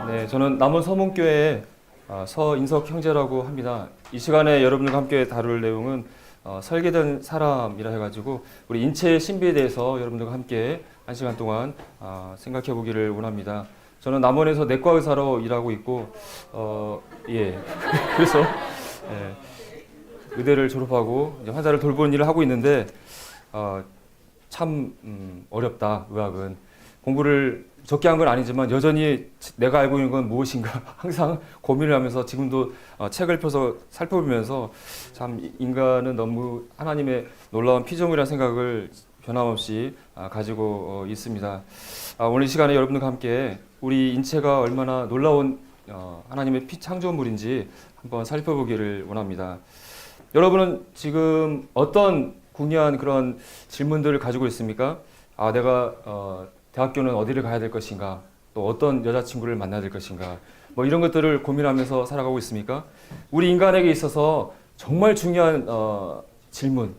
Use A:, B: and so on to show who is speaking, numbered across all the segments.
A: 네, 저는 남원 서문교회 서인석 형제라고 합니다. 이 시간에 여러분들과 함께 다룰 내용은 설계된 사람이라 해가지고 우리 인체의 신비에 대해서 여러분들과 함께 한 시간 동안 생각해 보기를 원합니다. 저는 남원에서 내과 의사로 일하고 있고, 그래서 의대를 졸업하고 이제 환자를 돌보는 일을 하고 있는데 참 어렵다. 의학은 공부를 적게 한 건 아니지만 여전히 내가 알고 있는 건 무엇인가 항상 고민을 하면서 지금도 책을 펴서 살펴보면서 참 인간은 너무 하나님의 놀라운 피조물이라는 생각을 변함없이 가지고 있습니다. 오늘 이 시간에 여러분들과 함께 우리 인체가 얼마나 놀라운 하나님의 피창조물인지 한번 살펴보기를 원합니다. 여러분은 지금 어떤 궁리한 그런 질문들을 가지고 있습니까? 내가 대학교는 어디를 가야 될 것인가? 또 어떤 여자친구를 만나야 될 것인가? 뭐 이런 것들을 고민하면서 살아가고 있습니까? 우리 인간에게 있어서 정말 중요한 질문,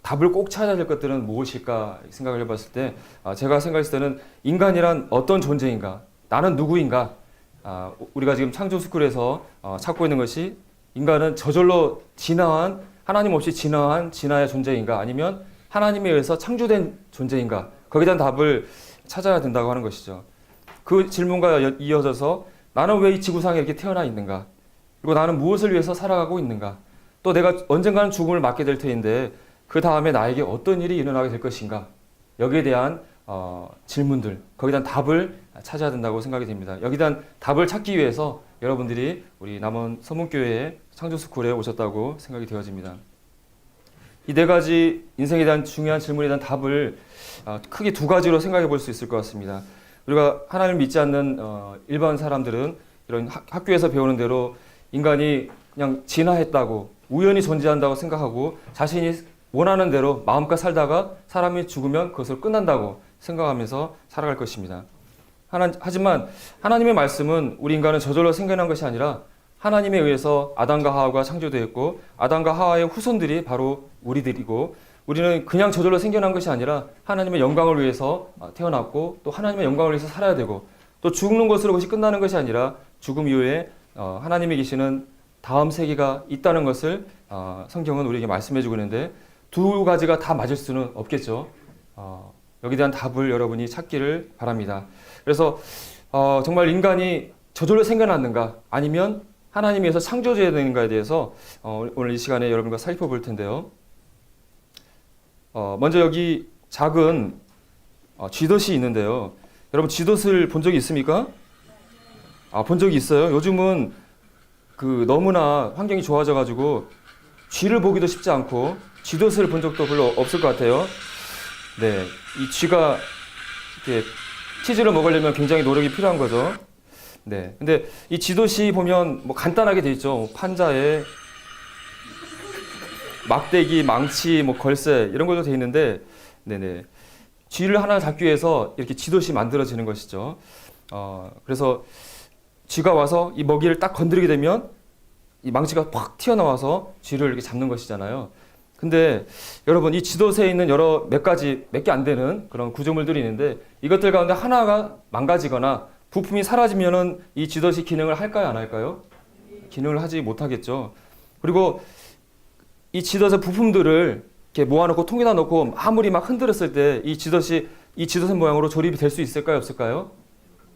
A: 답을 꼭 찾아야 될 것들은 무엇일까 생각을 해봤을 때 제가 생각했을 때는 인간이란 어떤 존재인가? 나는 누구인가? 우리가 지금 창조스쿨에서 찾고 있는 것이 인간은 저절로 진화한, 하나님 없이 진화한 진화의 존재인가? 아니면 하나님에 의해서 창조된 존재인가? 거기에 대한 답을 찾아야 된다고 하는 것이죠. 그 질문과 이어져서 나는 왜 이 지구상에 이렇게 태어나 있는가? 그리고 나는 무엇을 위해서 살아가고 있는가? 또 내가 언젠가는 죽음을 맞게 될 터인데 그 다음에 나에게 어떤 일이 일어나게 될 것인가? 여기에 대한 질문들, 거기에 대한 답을 찾아야 된다고 생각이 됩니다. 여기에 대한 답을 찾기 위해서 여러분들이 우리 남원 서문교회의 창조스쿨에 오셨다고 생각이 되어집니다. 이 네 가지 인생에 대한 중요한 질문에 대한 답을 크게 두 가지로 생각해 볼 수 있을 것 같습니다. 우리가 하나님을 믿지 않는 일반 사람들은 이런 학교에서 배우는 대로 인간이 그냥 진화했다고, 우연히 존재한다고 생각하고 자신이 원하는 대로 마음껏 살다가 사람이 죽으면 그것으로 끝난다고 생각하면서 살아갈 것입니다. 하지만 하나님의 말씀은 우리 인간은 저절로 생겨난 것이 아니라 하나님에 의해서 아담과 하와가 창조되었고 아담과 하와의 후손들이 바로 우리들이고 우리는 그냥 저절로 생겨난 것이 아니라 하나님의 영광을 위해서 태어났고 또 하나님의 영광을 위해서 살아야 되고 또 죽는 것으로 그것이 끝나는 것이 아니라 죽음 이후에 하나님이 계시는 다음 세계가 있다는 것을 성경은 우리에게 말씀해 주고 있는데 두 가지가 다 맞을 수는 없겠죠. 여기에 대한 답을 여러분이 찾기를 바랍니다. 그래서 정말 인간이 저절로 생겨났는가 아니면 하나님에서 창조되어야 되는가에 대해서 오늘 이 시간에 여러분과 살펴볼 텐데요. 먼저 여기 작은 쥐덫이 있는데요. 여러분 쥐덫을 본 적이 있습니까? 본 적이 있어요. 요즘은 너무나 환경이 좋아져가지고 쥐를 보기도 쉽지 않고 쥐덫을 본 적도 별로 없을 것 같아요. 네, 이 쥐가 이렇게 치즈를 먹으려면 굉장히 노력이 필요한 거죠. 네, 근데 이 쥐덫이 보면 뭐 간단하게 돼 있죠. 판자에 막대기, 망치, 뭐 걸쇠 이런 것도 돼 있는데, 네네, 쥐를 하나 잡기 위해서 이렇게 쥐덫이 만들어지는 것이죠. 그래서 쥐가 와서 이 먹이를 딱 건드리게 되면 이 망치가 팍 튀어나와서 쥐를 이렇게 잡는 것이잖아요. 근데 여러분 이 쥐덫에 있는 몇 개 안 되는 그런 구조물들이 있는데 이것들 가운데 하나가 망가지거나 부품이 사라지면은 이 쥐덫이 기능을 할까요, 안 할까요? 기능을 하지 못하겠죠. 그리고 이 쥐덫의 부품들을 이렇게 모아놓고 통에다 놓고 아무리 막 흔들었을 때 이 쥐덫의 모양으로 조립이 될 수 있을까요, 없을까요?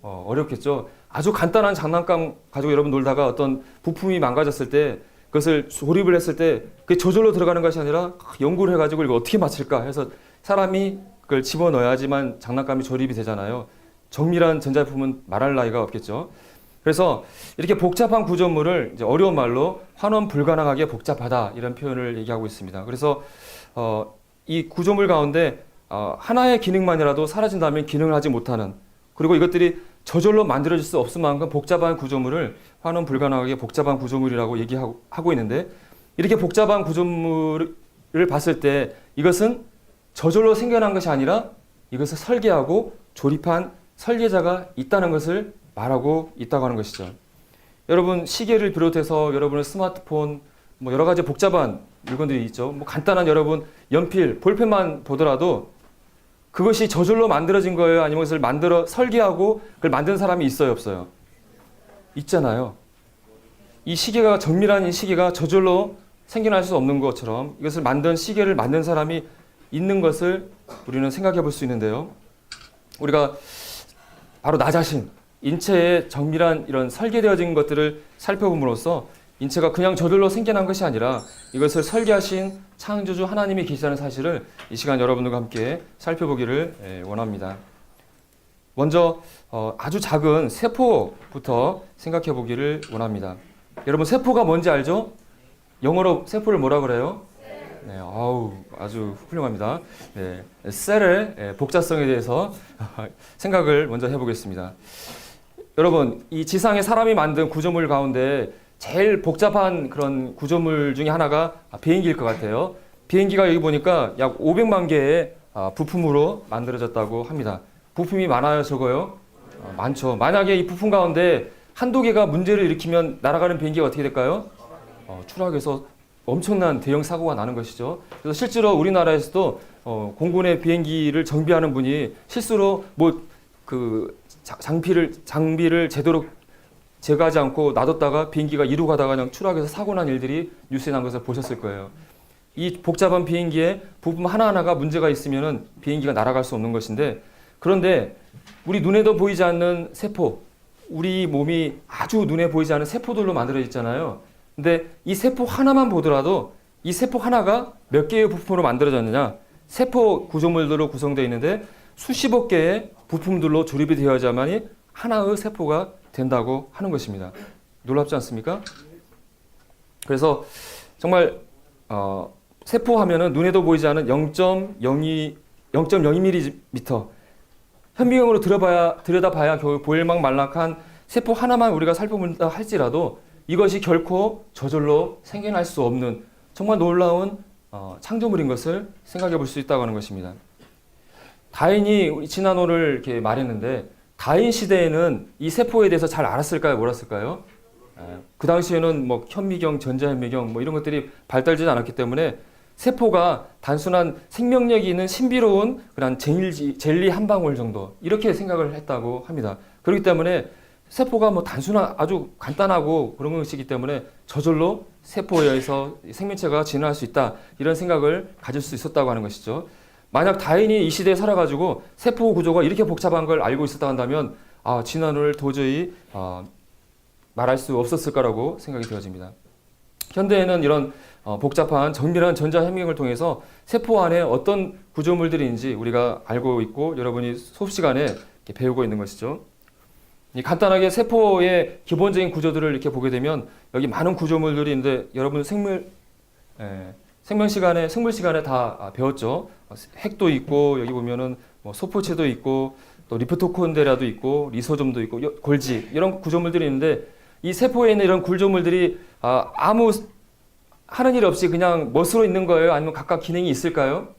A: 어렵겠죠. 아주 간단한 장난감 가지고 여러분 놀다가 어떤 부품이 망가졌을 때 그것을 조립을 했을 때 그게 저절로 들어가는 것이 아니라 연구를 해가지고 이거 어떻게 맞출까 해서 사람이 그걸 집어넣어야지만 장난감이 조립이 되잖아요. 정밀한 전자제품은 말할 나위가 없겠죠. 그래서 이렇게 복잡한 구조물을 이제 어려운 말로 환원 불가능하게 복잡하다 이런 표현을 얘기하고 있습니다. 그래서 이 구조물 가운데 하나의 기능만이라도 사라진다면 기능을 하지 못하는, 그리고 이것들이 저절로 만들어질 수 없을 만큼 복잡한 구조물을 환원 불가능하게 복잡한 구조물이라고 얘기하고 있는데 이렇게 복잡한 구조물을 봤을 때 이것은 저절로 생겨난 것이 아니라 이것을 설계하고 조립한 설계자가 있다는 것을 말하고 있다고 하는 것이죠. 여러분 시계를 비롯해서 여러분의 스마트폰 뭐 여러 가지 복잡한 물건들이 있죠. 뭐 간단한 여러분 연필, 볼펜만 보더라도 그것이 저절로 만들어진 거예요? 아니면 그것을 설계하고 그걸 만든 사람이 있어요, 없어요? 있잖아요. 이 시계가 정밀한 이 시계가 저절로 생겨날 수 없는 것처럼 이것을 만든 시계를 만든 사람이 있는 것을 우리는 생각해 볼 수 있는데요. 우리가 바로 나 자신, 인체의 정밀한 이런 설계되어진 것들을 살펴봄으로써 인체가 그냥 저절로 생겨난 것이 아니라 이것을 설계하신 창조주 하나님이 계시다는 사실을 이 시간 여러분들과 함께 살펴보기를 원합니다. 먼저 아주 작은 세포부터 생각해 보기를 원합니다. 여러분 세포가 뭔지 알죠? 영어로 세포를 뭐라 그래요? 네, 아주 훌륭합니다. 네, 셀의 복잡성에 대해서 생각을 먼저 해보겠습니다. 여러분, 이 지상에 사람이 만든 구조물 가운데 제일 복잡한 그런 구조물 중에 하나가 비행기일 것 같아요. 비행기가 여기 보니까 약 500만 개의 부품으로 만들어졌다고 합니다. 부품이 많아요, 적어요? 많죠. 만약에 이 부품 가운데 한두 개가 문제를 일으키면 날아가는 비행기가 어떻게 될까요? 추락해서 엄청난 대형 사고가 나는 것이죠. 그래서 실제로 우리나라에서도 공군의 비행기를 정비하는 분이 실수로 장비를 제대로 제거하지 않고 놔뒀다가 비행기가 이루 가다가 그냥 추락해서 사고 난 일들이 뉴스에 난 것을 보셨을 거예요. 이 복잡한 비행기에 부품 하나하나가 문제가 있으면 비행기가 날아갈 수 없는 것인데, 그런데 우리 눈에도 보이지 않는 세포, 우리 몸이 아주 눈에 보이지 않는 세포들로 만들어져 있잖아요. 근데 이 세포 하나만 보더라도 이 세포 하나가 몇 개의 부품으로 만들어졌느냐? 세포 구조물들로 구성되어 있는데 수십억 개의 부품들로 조립이 되어야만이 하나의 세포가 된다고 하는 것입니다. 놀랍지 않습니까? 그래서 정말 세포 하면은 눈에도 보이지 않은 0.02mm 현미경으로 들여다봐야 겨우 보일막 말락한 세포 하나만 우리가 살펴본다 할지라도 이것이 결코 저절로 생겨날 수 없는 정말 놀라운 창조물인 것을 생각해 볼 수 있다고 하는 것입니다. 다인이 지난 호를 이렇게 말했는데, 다인 시대에는 이 세포에 대해서 잘 알았을까요? 몰랐을까요? 그 당시에는 뭐 현미경, 전자현미경 뭐 이런 것들이 발달되지 않았기 때문에 세포가 단순한 생명력이 있는 신비로운 그런 젤리 한 방울 정도 이렇게 생각을 했다고 합니다. 그렇기 때문에 세포가 뭐 단순한 아주 간단하고 그런 것이기 때문에 저절로 세포에 의해서 생명체가 진화할 수 있다, 이런 생각을 가질 수 있었다고 하는 것이죠. 만약 다인이 이 시대에 살아가지고 세포 구조가 이렇게 복잡한 걸 알고 있었다 한다면 진화를 도저히 말할 수 없었을 거라고 생각이 되어집니다. 현대에는 이런 복잡한 정밀한 전자현미경을 통해서 세포 안에 어떤 구조물들인지 우리가 알고 있고 여러분이 수업 시간에 이렇게 배우고 있는 것이죠. 간단하게 세포의 기본적인 구조들을 이렇게 보게 되면 여기 많은 구조물들이 있는데 여러분 생물 시간에 다 배웠죠. 핵도 있고 여기 보면은 뭐 소포체도 있고 또 리프토콘데라도 있고 리소좀도 있고 골지, 이런 구조물들이 있는데 이 세포에 있는 이런 구조물들이 아무 하는 일 없이 그냥 멋으로 있는 거예요? 아니면 각각 기능이 있을까요?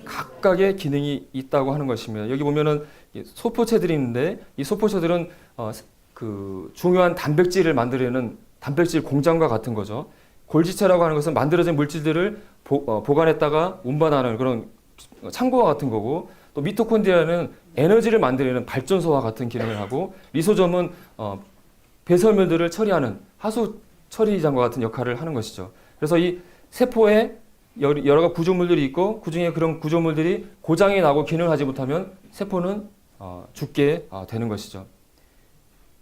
A: 각각의 기능이 있다고 하는 것입니다. 여기 보면은 소포체들이 있는데 이 소포체들은 그 중요한 단백질을 만들어내는 단백질 공장과 같은 거죠. 골지체라고 하는 것은 만들어진 물질들을 보관했다가 운반하는 그런 창고와 같은 거고, 또 미토콘드리아는 에너지를 만들어내는 발전소와 같은 기능을 하고, 리소점은 배설물들을 처리하는 하수 처리장과 같은 역할을 하는 것이죠. 그래서 이 세포에 여러 구조물들이 있고 그중에 그런 구조물들이 고장이 나고 기능을 하지 못하면 세포는 죽게 되는 것이죠.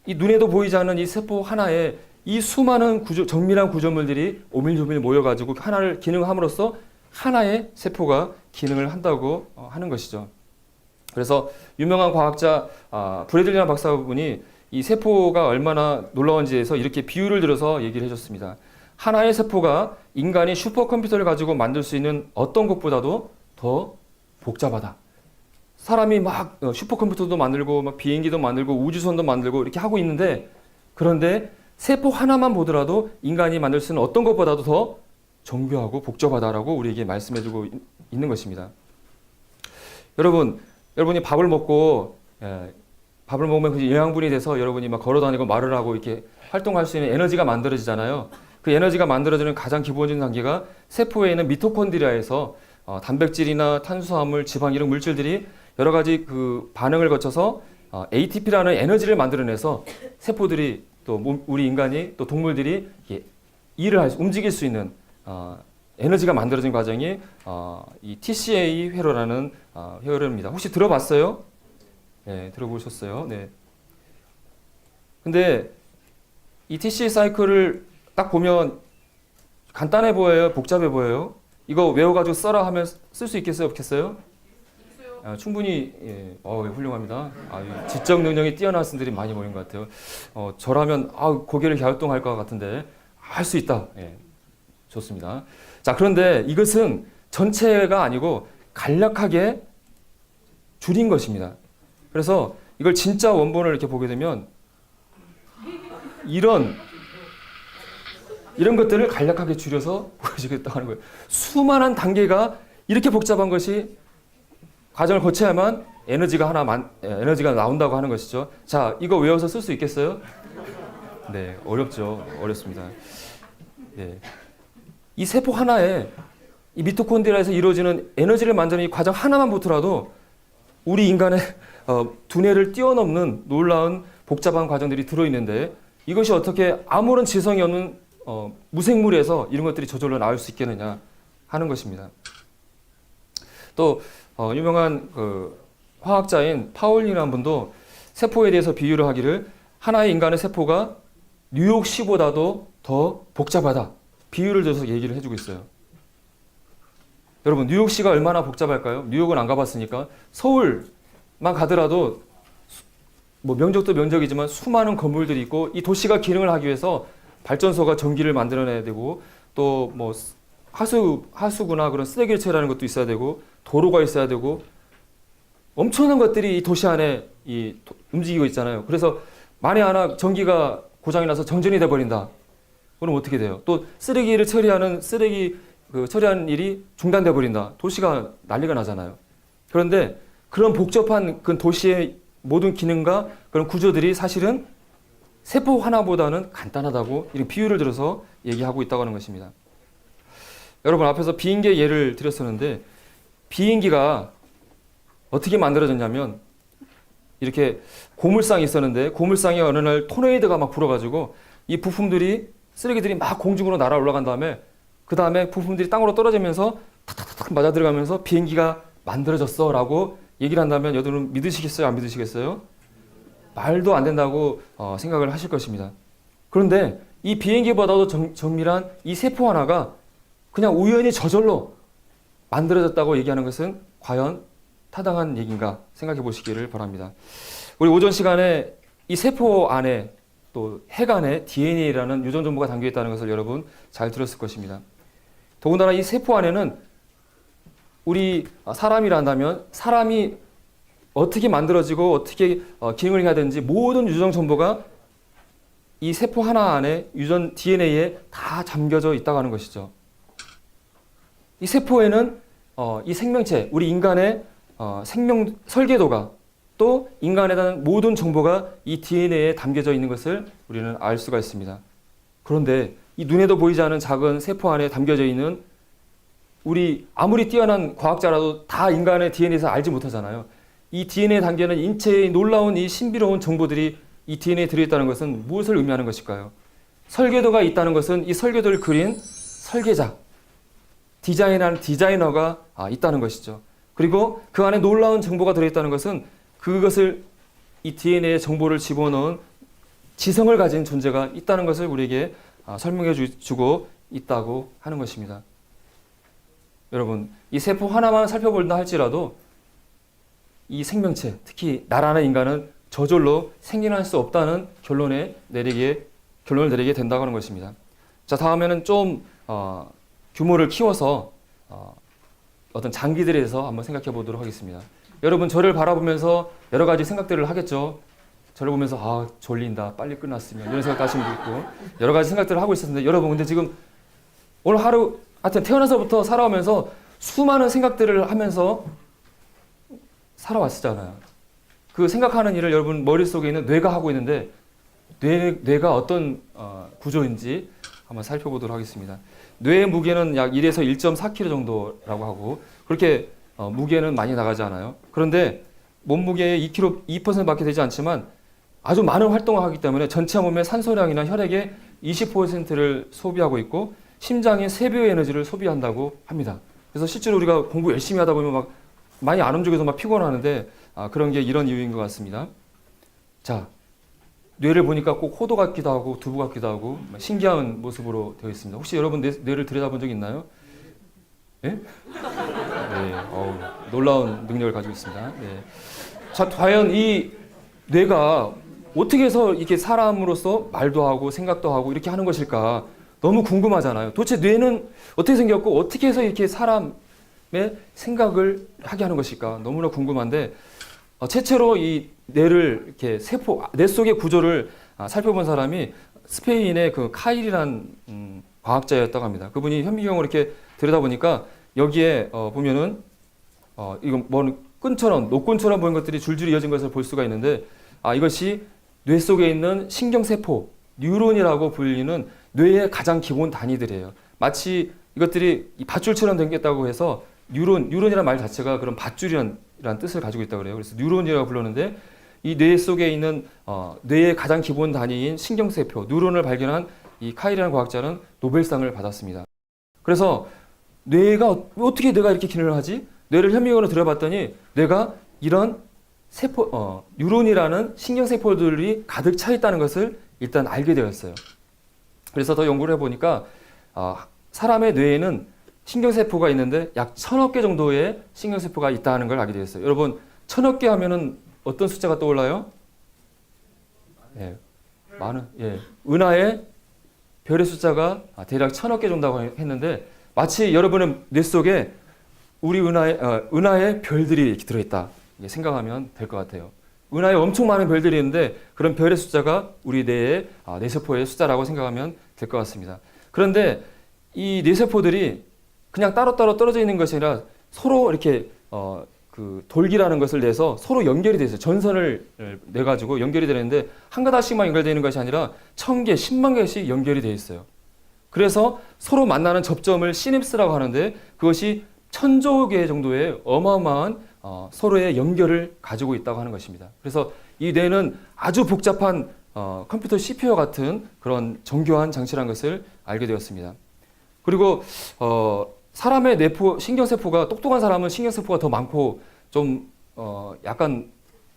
A: 이 눈에도 보이지 않는 이 세포 하나에 이 수많은 정밀한 구조물들이 오밀조밀 모여가지고 하나를 기능함으로써 하나의 세포가 기능을 한다고 하는 것이죠. 그래서 유명한 과학자 브래들리나 박사분이 이 세포가 얼마나 놀라운지에서 이렇게 비유를 들어서 얘기를 해줬습니다. 하나의 세포가 인간이 슈퍼컴퓨터를 가지고 만들 수 있는 어떤 것보다도 더 복잡하다. 사람이 막 슈퍼컴퓨터도 만들고 막 비행기도 만들고 우주선도 만들고 이렇게 하고 있는데, 그런데 세포 하나만 보더라도 인간이 만들 수 있는 어떤 것보다도 더 정교하고 복잡하다라고 우리에게 말씀해주고 있는 것입니다. 여러분이 밥을 먹으면 그 영양분이 돼서 여러분이 막 걸어다니고 말을 하고 이렇게 활동할 수 있는 에너지가 만들어지잖아요. 그 에너지가 만들어지는 가장 기본적인 단계가 세포에 있는 미토콘드리아에서 단백질이나 탄수화물, 지방 이런 물질들이 여러 가지 그 반응을 거쳐서 ATP라는 에너지를 만들어내서 세포들이 또 우리 인간이 또 동물들이 일을 움직일 수 있는 에너지가 만들어진 과정이 이 TCA 회로라는 회로입니다. 혹시 들어봤어요? 네, 들어보셨어요? 네. 근데 이 TCA 사이클을 딱 보면 간단해 보여요? 복잡해 보여요? 이거 외워가지고 써라 하면 쓸 수 있겠어요? 없겠어요? 충분히 훌륭합니다. 지적 능력이 뛰어난 분들이 많이 모인 것 같아요. 저라면 고개를 갸우뚱할 것 같은데 할 수 있다. 예, 좋습니다. 자, 그런데 이것은 전체가 아니고 간략하게 줄인 것입니다. 그래서 이걸 진짜 원본을 이렇게 보게 되면 이런 것들을 간략하게 줄여서 보여주겠다고 하는 거예요. 수많은 단계가 이렇게 복잡한 것이 과정을 거쳐야만 에너지가 나온다고 하는 것이죠. 자, 이거 외워서 쓸 수 있겠어요? 네, 어렵죠. 어렵습니다. 네. 이 세포 하나에 이 미토콘드리아에서 이루어지는 에너지를 만드는 이 과정 하나만 보더라도 우리 인간의 두뇌를 뛰어넘는 놀라운 복잡한 과정들이 들어있는데 이것이 어떻게 아무런 지성이 없는 무생물에서 이런 것들이 저절로 나올 수 있겠느냐 하는 것입니다. 또 유명한 화학자인 파울리라는 분도 세포에 대해서 비유를 하기를 하나의 인간의 세포가 뉴욕시보다도 더 복잡하다. 비유를 들어서 얘기를 해주고 있어요. 여러분, 뉴욕시가 얼마나 복잡할까요? 뉴욕은 안 가봤으니까 서울만 가더라도 뭐 명적도 명적이지만 수많은 건물들이 있고 이 도시가 기능을 하기 위해서 발전소가 전기를 만들어내야 되고 또 뭐 하수구나 그런 쓰레기를 처리하는 것도 있어야 되고 도로가 있어야 되고 엄청난 것들이 이 도시 안에 움직이고 있잖아요. 그래서 만에 하나 전기가 고장이 나서 정전이 돼버린다. 그럼 어떻게 돼요? 또 쓰레기를 처리하는 처리하는 일이 중단돼 버린다. 도시가 난리가 나잖아요. 그런데 그런 복잡한 그 도시의 모든 기능과 그런 구조들이 사실은 세포 하나보다는 간단하다고 이런 비유를 들어서 얘기하고 있다고 하는 것입니다. 여러분, 앞에서 비행기의 예를 드렸었는데 비행기가 어떻게 만들어졌냐면 이렇게 고물상이 있었는데 고물상에 어느 날 토네이도가 막 불어가지고 이 부품들이 쓰레기들이 막 공중으로 날아 올라간 다음에 그 다음에 부품들이 땅으로 떨어지면서 탁탁탁 맞아 들어가면서 비행기가 만들어졌어 라고 얘기를 한다면 여러분 믿으시겠어요? 안 믿으시겠어요? 말도 안 된다고 생각을 하실 것입니다. 그런데 이 비행기보다도 정밀한 이 세포 하나가 그냥 우연히 저절로 만들어졌다고 얘기하는 것은 과연 타당한 얘기인가 생각해 보시기를 바랍니다. 우리 오전 시간에 이 세포 안에 또 핵 안에 DNA라는 유전 정보가 담겨 있다는 것을 여러분 잘 들었을 것입니다. 더군다나 이 세포 안에는 우리 사람이란다면 사람이 어떻게 만들어지고 어떻게 기능을 해야 되는지 모든 유전 정보가 이 세포 하나 안에 유전 DNA에 다 잠겨져 있다고 하는 것이죠. 이 세포에는 이 생명체, 우리 인간의 생명 설계도가 또 인간에 대한 모든 정보가 이 DNA에 담겨져 있는 것을 우리는 알 수가 있습니다. 그런데 이 눈에도 보이지 않은 작은 세포 안에 담겨져 있는 우리 아무리 뛰어난 과학자라도 다 인간의 DNA에서 알지 못하잖아요. 이 DNA에 담겨있는 인체의 놀라운 이 신비로운 정보들이 이 DNA에 들어있다는 것은 무엇을 의미하는 것일까요? 설계도가 있다는 것은 이 설계도를 그린 설계자, 디자인한 디자이너가 있다는 것이죠. 그리고 그 안에 놀라운 정보가 들어있다는 것은 그것을 이 DNA에 정보를 집어넣은 지성을 가진 존재가 있다는 것을 우리에게 설명해 주고 있다고 하는 것입니다. 여러분, 이 세포 하나만 살펴본다 할지라도 이 생명체, 특히 나라는 인간은 저절로 생겨날 수 없다는 결론을 내리게 된다고 하는 것입니다. 자, 다음에는 좀 규모를 키워서 어떤 장기들에 대해서 한번 생각해 보도록 하겠습니다. 여러분, 저를 바라보면서 여러 가지 생각들을 하겠죠. 저를 보면서 졸린다, 빨리 끝났으면 이런 생각도 하시는 분도 있고 여러 가지 생각들을 하고 있었는데 여러분, 근데 지금 오늘 하루 하여튼 태어나서부터 살아오면서 수많은 생각들을 하면서 살아왔잖아요. 그 생각하는 일을 여러분 머릿속에 있는 뇌가 하고 있는데 뇌가 어떤 구조인지 한번 살펴보도록 하겠습니다. 뇌의 무게는 약 1에서 1.4kg 정도라고 하고 그렇게 무게는 많이 나가지 않아요. 그런데 몸무게의 2%밖에 되지 않지만 아주 많은 활동을 하기 때문에 전체 몸의 산소량이나 혈액의 20%를 소비하고 있고 심장의 3배의 에너지를 소비한다고 합니다. 그래서 실제로 우리가 공부 열심히 하다 보면 막 많이 안 움직여서 막 피곤하는데 그런 게 이런 이유인 것 같습니다. 자, 뇌를 보니까 꼭 호도 같기도 하고 두부 같기도 하고 신기한 모습으로 되어 있습니다. 혹시 여러분 뇌를 들여다본 적 있나요? 예? 네, 놀라운 능력을 가지고 있습니다. 네. 자, 과연 이 뇌가 어떻게 해서 이렇게 사람으로서 말도 하고 생각도 하고 이렇게 하는 것일까? 너무 궁금하잖아요. 도대체 뇌는 어떻게 생겼고 어떻게 해서 이렇게 사람의 생각을 하게 하는 것일까? 너무나 궁금한데 최초로 이 뇌를 이렇게 뇌 속의 구조를 살펴본 사람이 스페인의 그 카일이란 과학자였다고 합니다. 그분이 현미경으로 이렇게 들여다보니까 여기에 보면은 이건 뭐 끈처럼 노끈처럼 보이는 것들이 줄줄이 이어진 것을 볼 수가 있는데 이것이 뇌 속에 있는 신경세포, 뉴런이라고 불리는 뇌의 가장 기본 단위들이에요. 마치 이것들이 밧줄처럼 생겼다고 해서 뉴런이라는 말 자체가 그런 밧줄이라는 뜻을 가지고 있다고 그래요. 그래서 뉴런이라고 불렀는데 이 뇌 속에 있는 뇌의 가장 기본 단위인 신경세포, 뉴런을 발견한 이 카일이라는 과학자는 노벨상을 받았습니다. 그래서 뇌가 어떻게 뇌가 이렇게 기능을 하지? 뇌를 현미경으로 들여봤더니 뇌가 이런 뉴런이라는 신경세포들이 가득 차 있다는 것을 일단 알게 되었어요. 그래서 더 연구를 해보니까 사람의 뇌에는 신경세포가 있는데 약 1000억 개 정도의 신경세포가 있다는 걸 알게 되었어요. 여러분 1000억 개 하면은 어떤 숫자가 떠올라요? 예, 많은, 예, 은하의 별의 숫자가 대략 1000억 개 정도라고 했는데 마치 여러분의 뇌 속에 우리 은하의 별들이 이렇게 들어있다 생각하면 될 것 같아요. 은하에 엄청 많은 별들이 있는데 그런 별의 숫자가 우리 뇌의 뇌세포의 숫자라고 생각하면 될 것 같습니다. 그런데 이 뇌세포들이 그냥 따로따로 떨어져 있는 것이 아니라 서로 이렇게 그 돌기라는 것을 내서 서로 연결이 되어 있어요. 전선을 내가지고 연결이 되는데 한 가닥씩만 연결되는 것이 아니라 1000개, 10만 개씩 연결이 되어 있어요. 그래서 서로 만나는 접점을 시냅스라고 하는데 그것이 1000조 개 정도의 어마어마한 서로의 연결을 가지고 있다고 하는 것입니다. 그래서 이 뇌는 아주 복잡한 컴퓨터 CPU 같은 그런 정교한 장치라는 것을 알게 되었습니다. 그리고 사람의 신경세포가 똑똑한 사람은 신경세포가 더 많고 좀 약간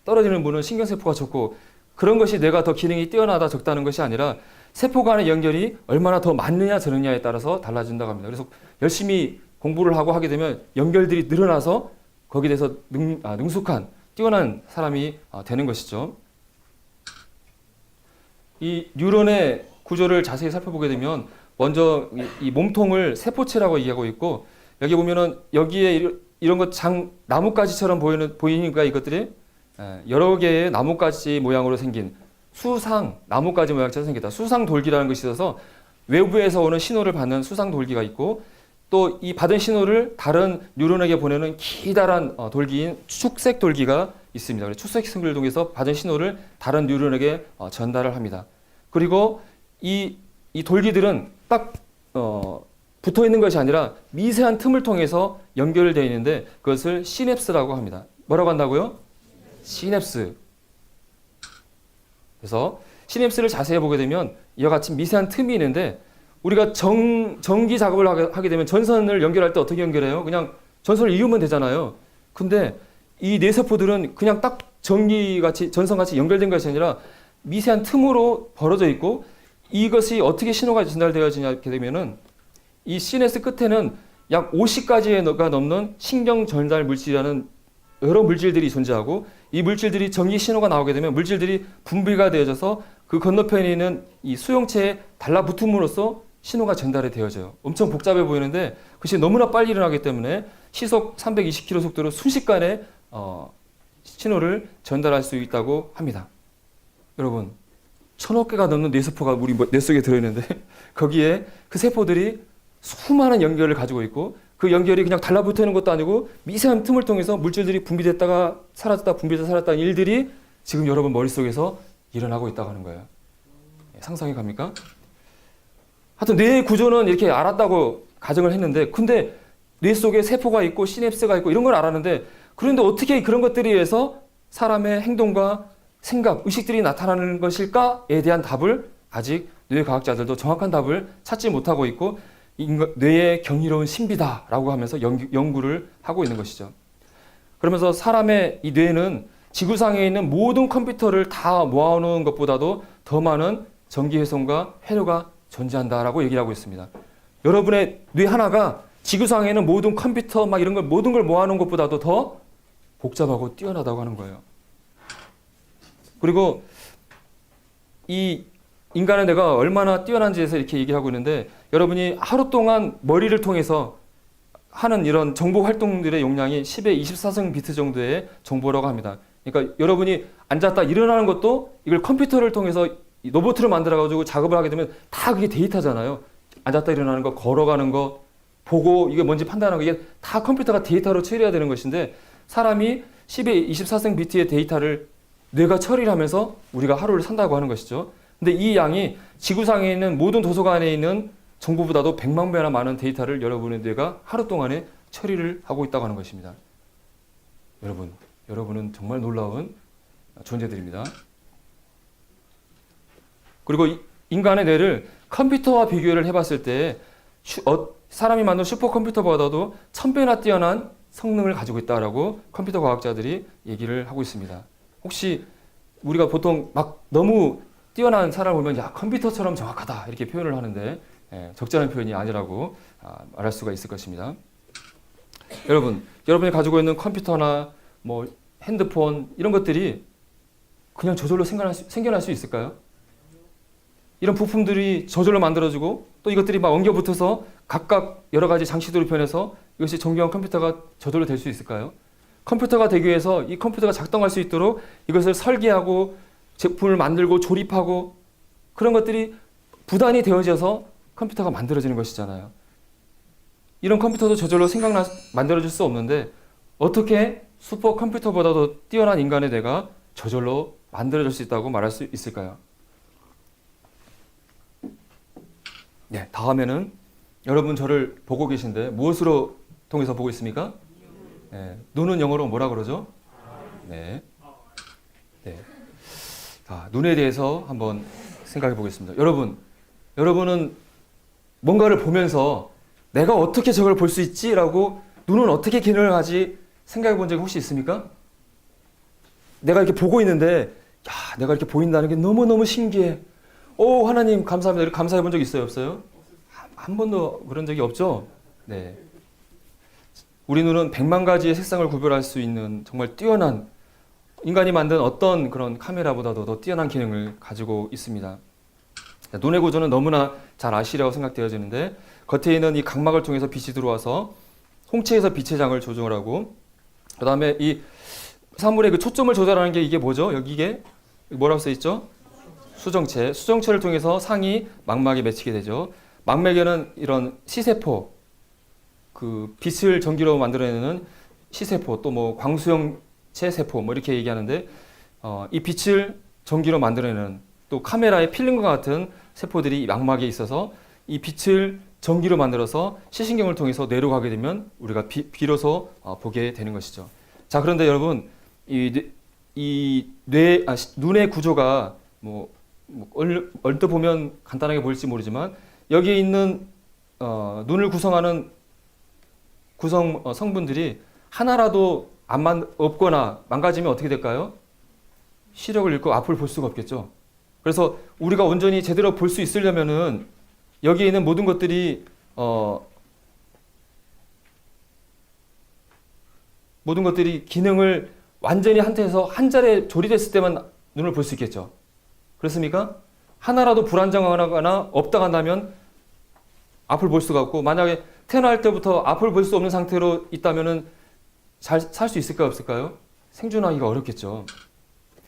A: 떨어지는 분은 신경세포가 적고 그런 것이 뇌가 더 기능이 뛰어나다 적다는 것이 아니라 세포 간의 연결이 얼마나 더 많느냐 적느냐에 따라서 달라진다고 합니다. 그래서 열심히 공부를 하고 하게 되면 연결들이 늘어나서 거기에 대해서 능숙한 뛰어난 사람이 되는 것이죠. 이 뉴런의 구조를 자세히 살펴보게 되면 먼저 이 몸통을 세포체라고 얘기하고 있고 여기 보면은 여기에 이런 것 나뭇가지처럼 보이니까 이것들이 여러 개의 나뭇가지 모양으로 생긴 나뭇가지 모양처럼 생겼다. 수상돌기라는 것이 있어서 외부에서 오는 신호를 받는 수상돌기가 있고 또 이 받은 신호를 다른 뉴런에게 보내는 기다란 돌기인 축색 돌기가 있습니다. 그래서 축색 승을 통해서 받은 신호를 다른 뉴런에게 전달을 합니다. 그리고 이 돌기들은 딱 붙어 있는 것이 아니라 미세한 틈을 통해서 연결되어 있는데 그것을 시냅스라고 합니다. 뭐라고 한다고요? 시냅스. 그래서 시냅스를 자세히 보게 되면 이와 같이 미세한 틈이 있는데 우리가 전기 작업을 하게 되면 전선을 연결할 때 어떻게 연결해요? 그냥 전선을 이으면 되잖아요. 근데 이 뇌세포들은 그냥 딱 전선같이 연결된 것이 아니라 미세한 틈으로 벌어져 있고 이것이 어떻게 신호가 전달되어지냐 되면은 이 시냅스 끝에는 약 50가지가 넘는 신경 전달 물질이라는 여러 물질들이 존재하고 이 물질들이 전기 신호가 나오게 되면 물질들이 분비가 되어져서 그 건너편에 있는 이 수용체에 달라붙음으로써 신호가 전달이 되어져요. 엄청 복잡해 보이는데 그것이 너무나 빨리 일어나기 때문에 시속 320km 속도로 순식간에 신호를 전달할 수 있다고 합니다. 여러분 1000억 개가 넘는 뇌세포가 우리 뇌 속에 들어있는데 거기에 그 세포들이 수많은 연결을 가지고 있고 그 연결이 그냥 달라붙어 있는 것도 아니고 미세한 틈을 통해서 물질들이 분비됐다가 사라졌다 분비됐다 사라졌다는 일들이 지금 여러분 머릿속에서 일어나고 있다고 하는 거예요. 상상이 갑니까? 하여튼 뇌의 구조는 이렇게 알았다고 가정을 했는데 근데 뇌 속에 세포가 있고 시냅스가 있고 이런 걸 알았는데 그런데 어떻게 그런 것들에 의해서 사람의 행동과 생각, 의식들이 나타나는 것일까에 대한 답을 아직 뇌과학자들도 정확한 답을 찾지 못하고 있고 뇌의 경이로운 신비다라고 하면서 연구를 하고 있는 것이죠. 그러면서 사람의 이 뇌는 지구상에 있는 모든 컴퓨터를 다 모아놓은 것보다도 더 많은 전기회선과 회로가 존재한다라고 얘기를 하고 있습니다. 여러분의 뇌 하나가 지구상에 있는 모든 컴퓨터 막 이런 걸 모든 걸 모아놓은 것보다도 더 복잡하고 뛰어나다고 하는 거예요. 그리고 이 인간의 뇌가 얼마나 뛰어난지에서 이렇게 얘기를 하고 있는데 여러분이 하루 동안 머리를 통해서 하는 이런 정보 활동들의 용량이 10의 24성 비트 정도의 정보라고 합니다. 그러니까 여러분이 앉았다 일어나는 것도 이걸 컴퓨터를 통해서 로봇을 만들어가지고 작업을 하게 되면 다 그게 데이터잖아요. 앉았다 일어나는 거, 걸어가는 거, 보고 이게 뭔지 판단하는 거 이게 다 컴퓨터가 데이터로 처리해야 되는 것인데 사람이 10의 24성 비트의 데이터를 뇌가 처리를 하면서 우리가 하루를 산다고 하는 것이죠. 근데 이 양이 지구상에 있는 모든 도서관에 있는 정보보다도 100만 배나 많은 데이터를 여러분의 뇌가 하루 동안에 처리를 하고 있다고 하는 것입니다. 여러분은 정말 놀라운 존재들입니다. 그리고 인간의 뇌를 컴퓨터와 비교를 해봤을 때 사람이 만든 슈퍼컴퓨터보다도 1000배나 뛰어난 성능을 가지고 있다라고 컴퓨터 과학자들이 얘기를 하고 있습니다. 혹시 우리가 보통 막 너무 뛰어난 사람을 보면 야 컴퓨터처럼 정확하다 이렇게 표현을 하는데 적절한 표현이 아니라고 말할 수가 있을 것입니다. 여러분이 가지고 있는 컴퓨터나 뭐 핸드폰 이런 것들이 그냥 저절로 생겨날 수 있을까요? 이런 부품들이 저절로 만들어지고 또 이것들이 막 엉겨 붙어서 각각 여러 가지 장치들을 변해서 이것이 정교한 컴퓨터가 저절로 될 수 있을까요? 컴퓨터가 되기 위해서 이 컴퓨터가 작동할 수 있도록 이것을 설계하고 제품을 만들고 조립하고 그런 것들이 부단히 되어져서 컴퓨터가 만들어지는 것이잖아요. 이런 컴퓨터도 저절로 만들어질 수 없는데 어떻게 슈퍼컴퓨터보다도 뛰어난 인간의 뇌가 저절로 만들어질 수 있다고 말할 수 있을까요? 네, 다음에는 여러분 저를 보고 계신데 무엇으로 통해서 보고 있습니까? 네, 눈은 영어로 뭐라 그러죠? 네. 자, 눈에 대해서 한번 생각해 보겠습니다. 여러분은 뭔가를 보면서 내가 어떻게 저걸 볼 수 있지? 라고 눈은 어떻게 기능을 하지? 생각해 본 적이 혹시 있습니까? 내가 이렇게 보고 있는데 야, 내가 이렇게 보인다는 게 너무너무 신기해. 오, 하나님 감사합니다. 이렇게 감사해 본 적 있어요? 없어요? 한 번도 그런 적이 없죠? 네. 우리 눈은 100만 가지의 색상을 구별할 수 있는 정말 뛰어난 인간이 만든 어떤 그런 카메라보다도 더 뛰어난 기능을 가지고 있습니다. 눈의 구조는 너무나 잘 아시리라고 생각되어지는데 겉에 있는 이 각막을 통해서 빛이 들어와서 홍채에서 빛의 장을 조정을 하고 그 다음에 이 사물의 그 초점을 조절하는 게 이게 뭐죠? 여기 이게 뭐라고 써 있죠? 수정체를 통해서 상이 망막에 맺히게 되죠. 망막에는 이런 시세포, 그 빛을 전기로 만들어내는 시세포, 또 뭐 광수형체 세포, 뭐 이렇게 얘기하는데 이 빛을 전기로 만들어내는 또 카메라에 필름과 같은 세포들이 망막에 있어서 이 빛을 전기로 만들어서 시신경을 통해서 뇌로 가게 되면 우리가 비로소 보게 되는 것이죠. 자, 그런데 여러분 눈의 구조가 얼뜻 보면 간단하게 보일지 모르지만 여기에 있는 눈을 구성하는 성분들이 하나라도 없거나 망가지면 어떻게 될까요? 시력을 잃고 앞을 볼 수가 없겠죠. 그래서 우리가 온전히 제대로 볼 수 있으려면은 여기에 있는 모든 것들이 기능을 완전히 한테서 한 자리에 조리됐을 때만 눈을 볼 수 있겠죠. 그렇습니까? 하나라도 불안정하거나 없다가 나면 앞을 볼 수가 없고 만약에 태어날 때부터 앞을 볼 수 없는 상태로 있다면은 잘 살 수 있을까요? 없을까요? 생존하기가 어렵겠죠.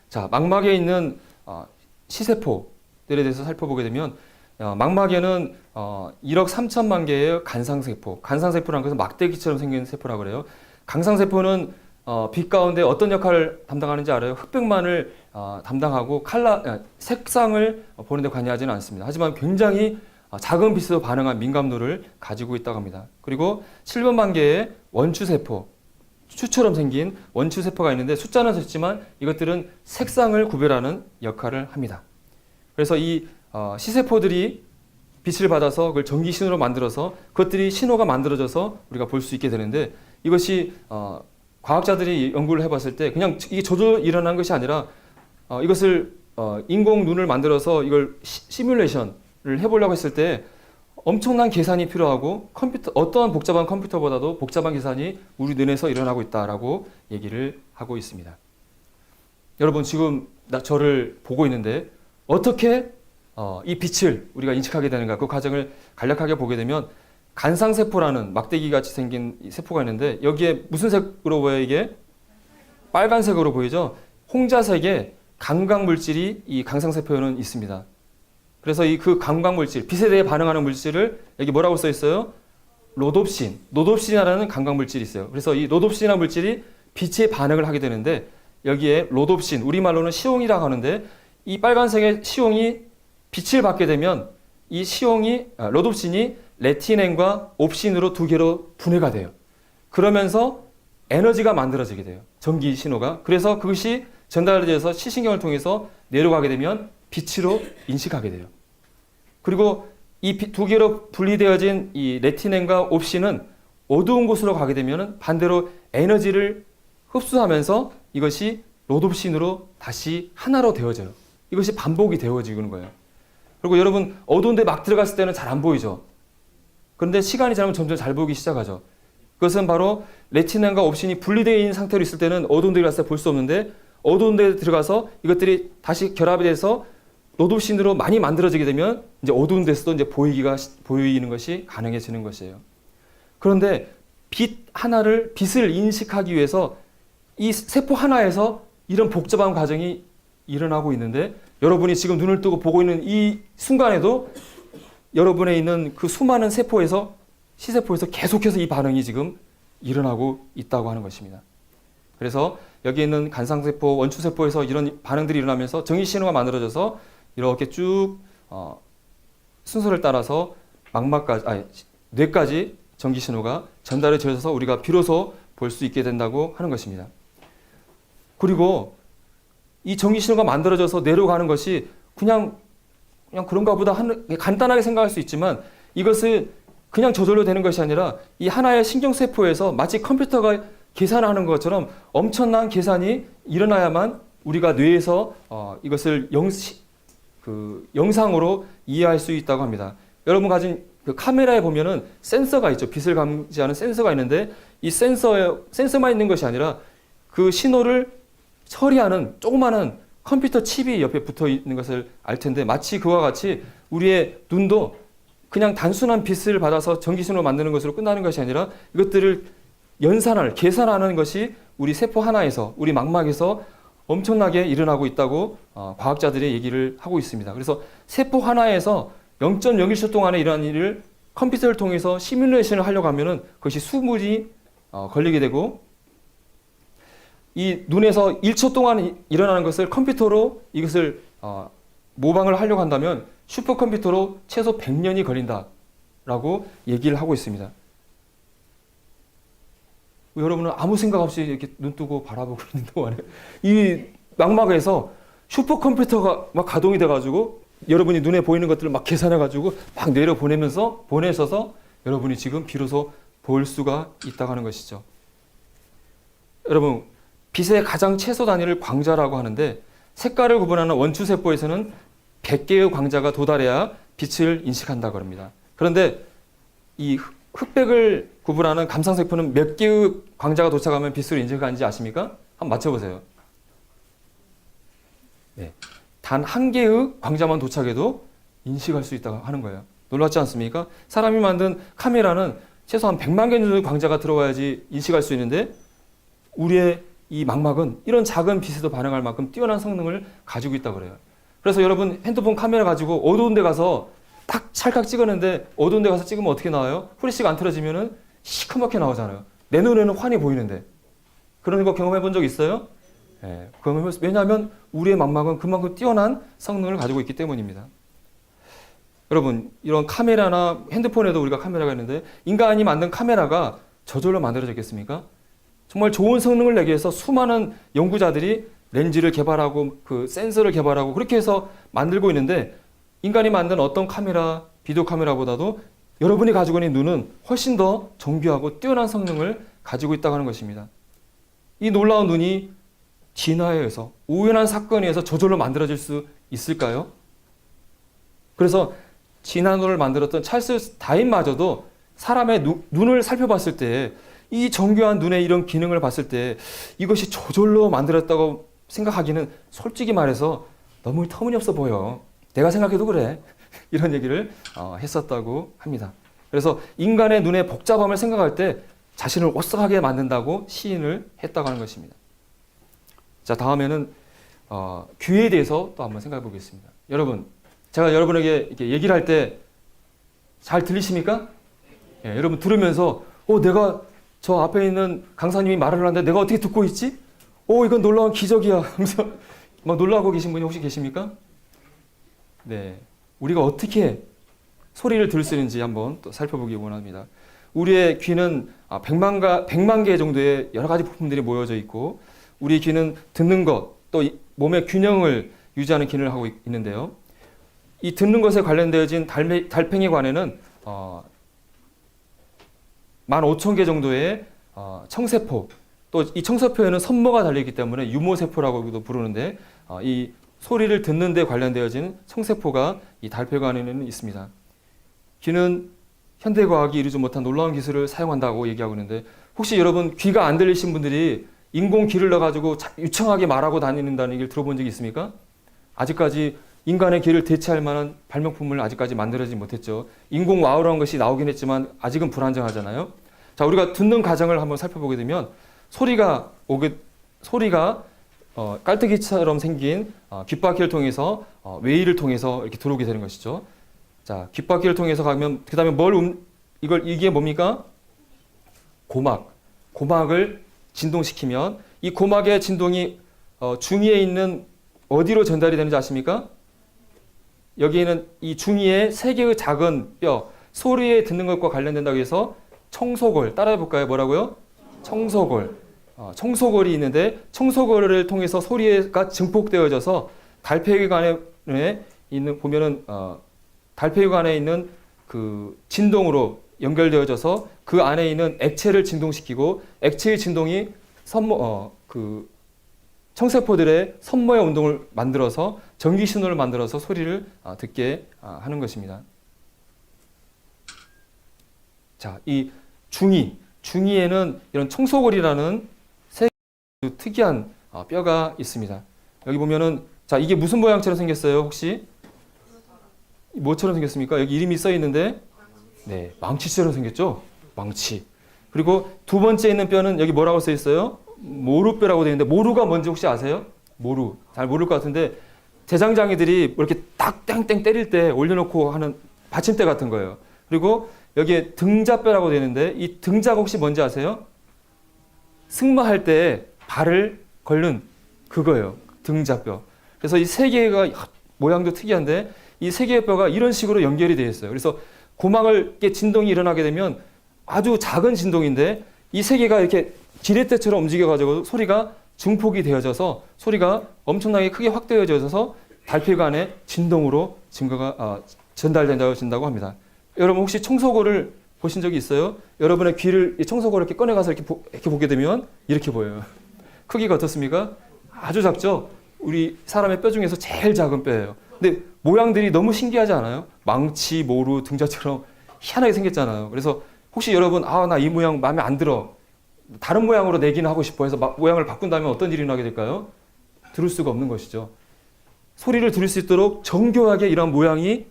A: 자, 망막에 있는 시세포들에 대해서 살펴보게 되면 망막에는 1억 3천만 개의 간상세포, 간상세포라는 것은 막대기처럼 생긴 세포라고 그래요. 강상세포는 빛 가운데 어떤 역할을 담당하는지 알아요? 흑백만을 담당하고 색상을 보는 데 관여하지는 않습니다. 하지만 굉장히 작은 빛에도 반응한 민감도를 가지고 있다고 합니다. 그리고 700만 개의 원추세포, 추처럼 생긴 원추세포가 있는데 숫자는 적지만 이것들은 색상을 구별하는 역할을 합니다. 그래서 이 C세포들이 빛을 받아서 그걸 전기 신호로 만들어서 그것들이 신호가 만들어져서 우리가 볼 수 있게 되는데 이것이 과학자들이 연구를 해봤을 때 그냥 이게 저절로 일어난 것이 아니라 이것을 인공 눈을 만들어서 이걸 시뮬레이션을 해보려고 했을 때 엄청난 계산이 필요하고 어떠한 복잡한 컴퓨터보다도 복잡한 계산이 우리 눈에서 일어나고 있다라고 얘기를 하고 있습니다. 여러분 지금 저를 보고 있는데 어떻게 이 빛을 우리가 인식하게 되는가 그 과정을 간략하게 보게 되면 간상세포라는 막대기 같이 생긴 세포가 있는데 여기에 무슨 색으로 보여요 이게? 빨간색으로 보이죠? 홍자색의 감각물질이 이 강상세포에는 있습니다. 그래서 그 감각물질, 빛에 대해 반응하는 물질을 여기 뭐라고 써 있어요? 로놉신. 로놉신이라는 감각물질이 있어요. 그래서 이 로놉신이라는 물질이 빛에 반응을 하게 되는데 여기에 로놉신, 우리말로는 시용이라고 하는데 이 빨간색의 시용이 빛을 받게 되면 이 로놉신이 레티넨과 옵신으로 두 개로 분해가 돼요. 그러면서 에너지가 만들어지게 돼요. 전기 신호가. 그래서 그것이 전달돼서 시신경을 통해서 내려가게 되면 빛으로 인식하게 돼요. 그리고 이 두 개로 분리되어진 이 레티넨과 옵신은 어두운 곳으로 가게 되면 반대로 에너지를 흡수하면서 이것이 로놉신으로 다시 하나로 되어져요. 이것이 반복이 되어지는 거예요. 그리고 여러분 어두운 데 막 들어갔을 때는 잘 안 보이죠. 그런데 시간이 지나면 점점 잘 보이기 시작하죠. 그것은 바로 레티넨과 옵신이 분리되어 있는 상태로 있을 때는 어두운 데 갔을 때 볼 수 없는데 어두운 데 들어가서 이것들이 다시 결합이 돼서 로놉신으로 많이 만들어지게 되면 이제 어두운 데서도 이제 보이는 것이 가능해지는 것이에요. 그런데 빛을 인식하기 위해서 이 세포 하나에서 이런 복잡한 과정이 일어나고 있는데 여러분이 지금 눈을 뜨고 보고 있는 이 순간에도 여러분에 있는 그 수많은 C세포에서 계속해서 이 반응이 지금 일어나고 있다고 하는 것입니다. 그래서 여기 있는 간상세포, 원추세포에서 이런 반응들이 일어나면서 전기신호가 만들어져서 이렇게 쭉 순서를 따라서 뇌까지 전기신호가 전달이 되어서 우리가 비로소 볼 수 있게 된다고 하는 것입니다. 그리고 이 전기신호가 만들어져서 뇌로 가는 것이 그냥 그런가 보다 간단하게 생각할 수 있지만 이것을 그냥 저절로 되는 것이 아니라 이 하나의 신경세포에서 마치 컴퓨터가 계산하는 것처럼 엄청난 계산이 일어나야만 우리가 뇌에서 이것을 영상으로 이해할 수 있다고 합니다. 여러분 가진 그 카메라에 보면은 센서가 있죠. 빛을 감지하는 센서가 있는데 이 센서만 있는 것이 아니라 그 신호를 처리하는 조그마한 컴퓨터 칩이 옆에 붙어 있는 것을 알 텐데 마치 그와 같이 우리의 눈도 그냥 단순한 빛을 받아서 전기신호를 만드는 것으로 끝나는 것이 아니라 이것들을 계산하는 것이 우리 세포 하나에서, 우리 망막에서 엄청나게 일어나고 있다고 과학자들이 얘기를 하고 있습니다. 그래서 세포 하나에서 0.01초 동안에 일어난 일을 컴퓨터를 통해서 시뮬레이션을 하려고 하면은 그것이 수분이 걸리게 되고 이 눈에서 1초 동안 일어나는 것을 컴퓨터로 이것을 모방을 하려고 한다면 슈퍼컴퓨터로 최소 100년이 걸린다라고 얘기를 하고 있습니다. 여러분은 아무 생각 없이 이렇게 눈 뜨고 바라보고 있는 동안에 이 망막에서 슈퍼컴퓨터가 막 가동이 돼가지고 여러분이 눈에 보이는 것들을 막 계산해가지고 막 보내셔서 여러분이 지금 비로소 볼 수가 있다고 하는 것이죠. 여러분 빛의 가장 최소 단위를 광자라고 하는데 색깔을 구분하는 원추세포에서는 100개의 광자가 도달해야 빛을 인식한다고 합니다. 그런데 이 흑백을 구분하는 감상세포는 몇 개의 광자가 도착하면 빛을 인식하는지 아십니까? 한번 맞춰보세요. 네. 단 한 개의 광자만 도착해도 인식할 수 있다고 하는 거예요. 놀랍지 않습니까? 사람이 만든 카메라는 최소한 100만 개 정도의 광자가 들어와야지 인식할 수 있는데 우리의 이 망막은 이런 작은 빛에도 반응할 만큼 뛰어난 성능을 가지고 있다고 그래요. 그래서 여러분 핸드폰 카메라 가지고 어두운 데 가서 딱 찰칵 찍었는데 어두운 데 가서 찍으면 어떻게 나와요? 후레쉬가 안 틀어지면은 시커멓게 나오잖아요. 내 눈에는 환히 보이는데. 그런 거 경험해 본 적 있어요? 네, 왜냐하면 우리의 망막은 그만큼 뛰어난 성능을 가지고 있기 때문입니다. 여러분 이런 카메라나 핸드폰에도 우리가 카메라가 있는데 인간이 만든 카메라가 저절로 만들어졌겠습니까? 정말 좋은 성능을 내기 위해서 수많은 연구자들이 렌즈를 개발하고 그 센서를 개발하고 그렇게 해서 만들고 있는데 인간이 만든 어떤 카메라, 비디오 카메라보다도 여러분이 가지고 있는 눈은 훨씬 더 정교하고 뛰어난 성능을 가지고 있다고 하는 것입니다. 이 놀라운 눈이 진화에 의해서 우연한 사건에 의해서 저절로 만들어질 수 있을까요? 그래서 진화 눈을 만들었던 찰스 다윈마저도 사람의 눈을 살펴봤을 때 이 정교한 눈의 이런 기능을 봤을 때 이것이 저절로 만들었다고 생각하기는 솔직히 말해서 너무 터무니없어 보여. 내가 생각해도 그래. 이런 얘기를 했었다고 합니다. 그래서 인간의 눈의 복잡함을 생각할 때 자신을 오싹하게 만든다고 시인을 했다고 하는 것입니다. 자, 다음에는 귀에 대해서 또 한번 생각해 보겠습니다. 여러분, 제가 여러분에게 이렇게 얘기를 할 때 잘 들리십니까? 예, 여러분 들으면서 내가 저 앞에 있는 강사님이 말을 하는데 내가 어떻게 듣고 있지? 이건 놀라운 기적이야 하면서 막 놀라고 계신 분이 혹시 계십니까? 네, 우리가 어떻게 소리를 들을 수 있는지 한번 또 살펴보기 원합니다. 우리의 귀는 100만 개 정도의 여러 가지 부품들이 모여져 있고 우리의 귀는 듣는 것, 또 몸의 균형을 유지하는 기능을 하고 있는데요. 이 듣는 것에 관련되어진 달팽이 관에는 15,000개 정도의 청세포, 또 이 청세포에는 선모가 달려있기 때문에 유모세포라고도 부르는데 이 소리를 듣는 데 관련되어진 청세포가 이 달팽이관에는 있습니다. 귀는 현대과학이 이루지 못한 놀라운 기술을 사용한다고 얘기하고 있는데 혹시 여러분 귀가 안 들리신 분들이 인공 귀를 넣어가지고 유창하게 말하고 다니는다는 얘기를 들어본 적이 있습니까? 아직까지 인간의 귀를 대체할 만한 발명품을 아직까지 만들어지지 못했죠. 인공 와우라는 것이 나오긴 했지만 아직은 불안정하잖아요. 자, 우리가 듣는 과정을 한번 살펴보게 되면 소리가 깔때기처럼 생긴 귓바퀴를 통해서 외이를 통해서 이렇게 들어오게 되는 것이죠. 자, 귓바퀴를 통해서 가면 그 다음에 이게 뭡니까? 고막을 진동시키면 이 고막의 진동이 중위에 있는 어디로 전달이 되는지 아십니까? 여기에는 이 중위에 3개의 작은 뼈, 소리에 듣는 것과 관련된다고 해서 청소골, 따라해 볼까요? 뭐라고요? 청소골. 청소골이 있는데 청소골을 통해서 소리가 증폭되어져서 달팽이관에 있는 보면은 달팽이관에 있는 그 진동으로 연결되어져서 그 안에 있는 액체를 진동시키고 액체의 진동이 청세포들의 선모의 운동을 만들어서 전기 신호를 만들어서 소리를 듣게 하는 것입니다. 자, 이 중위에는 이런 청소골이라는 특이한 뼈가 있습니다. 여기 보면은 자, 이게 무슨 모양처럼 생겼어요? 혹시 뭐처럼 생겼습니까? 여기 이름이 써 있는데 네, 망치처럼 생겼죠? 망치. 그리고 두 번째 있는 뼈는 여기 뭐라고 써 있어요? 모루뼈라고 되어 있는데 모루가 뭔지 혹시 아세요? 모루. 잘 모를 것 같은데 대장장이들이 이렇게 딱 땡땡 때릴 때 올려놓고 하는 받침대 같은 거예요. 그리고 여기에 등자뼈라고 되어 있는데 이 등자가 혹시 뭔지 아세요? 승마할 때 발을 걸는 그거예요. 등자뼈. 그래서 이 3개가 모양도 특이한데 이 3개의 뼈가 이런 식으로 연결이 되어 있어요. 그래서 고막을 이렇게 진동이 일어나게 되면 아주 작은 진동인데 이 3개가 이렇게 지렛대처럼 움직여가지고 소리가 증폭이 되어져서 소리가 엄청나게 크게 확대해져서 달팽이관의 진동으로 전달된다고 합니다. 여러분 혹시 청소골을 보신 적이 있어요? 여러분의 귀를 청소골을 이렇게 꺼내가서 이렇게 보게 되면 이렇게 보여요. 크기가 어떻습니까? 아주 작죠? 우리 사람의 뼈 중에서 제일 작은 뼈예요. 근데 모양들이 너무 신기하지 않아요? 망치, 모루, 등자처럼 희한하게 생겼잖아요. 그래서 혹시 여러분 나 이 모양 마음에 안 들어. 다른 모양으로 내기는 하고 싶어 해서 모양을 바꾼다면 어떤 일이 나게 될까요? 들을 수가 없는 것이죠. 소리를 들을 수 있도록 정교하게 이런 모양이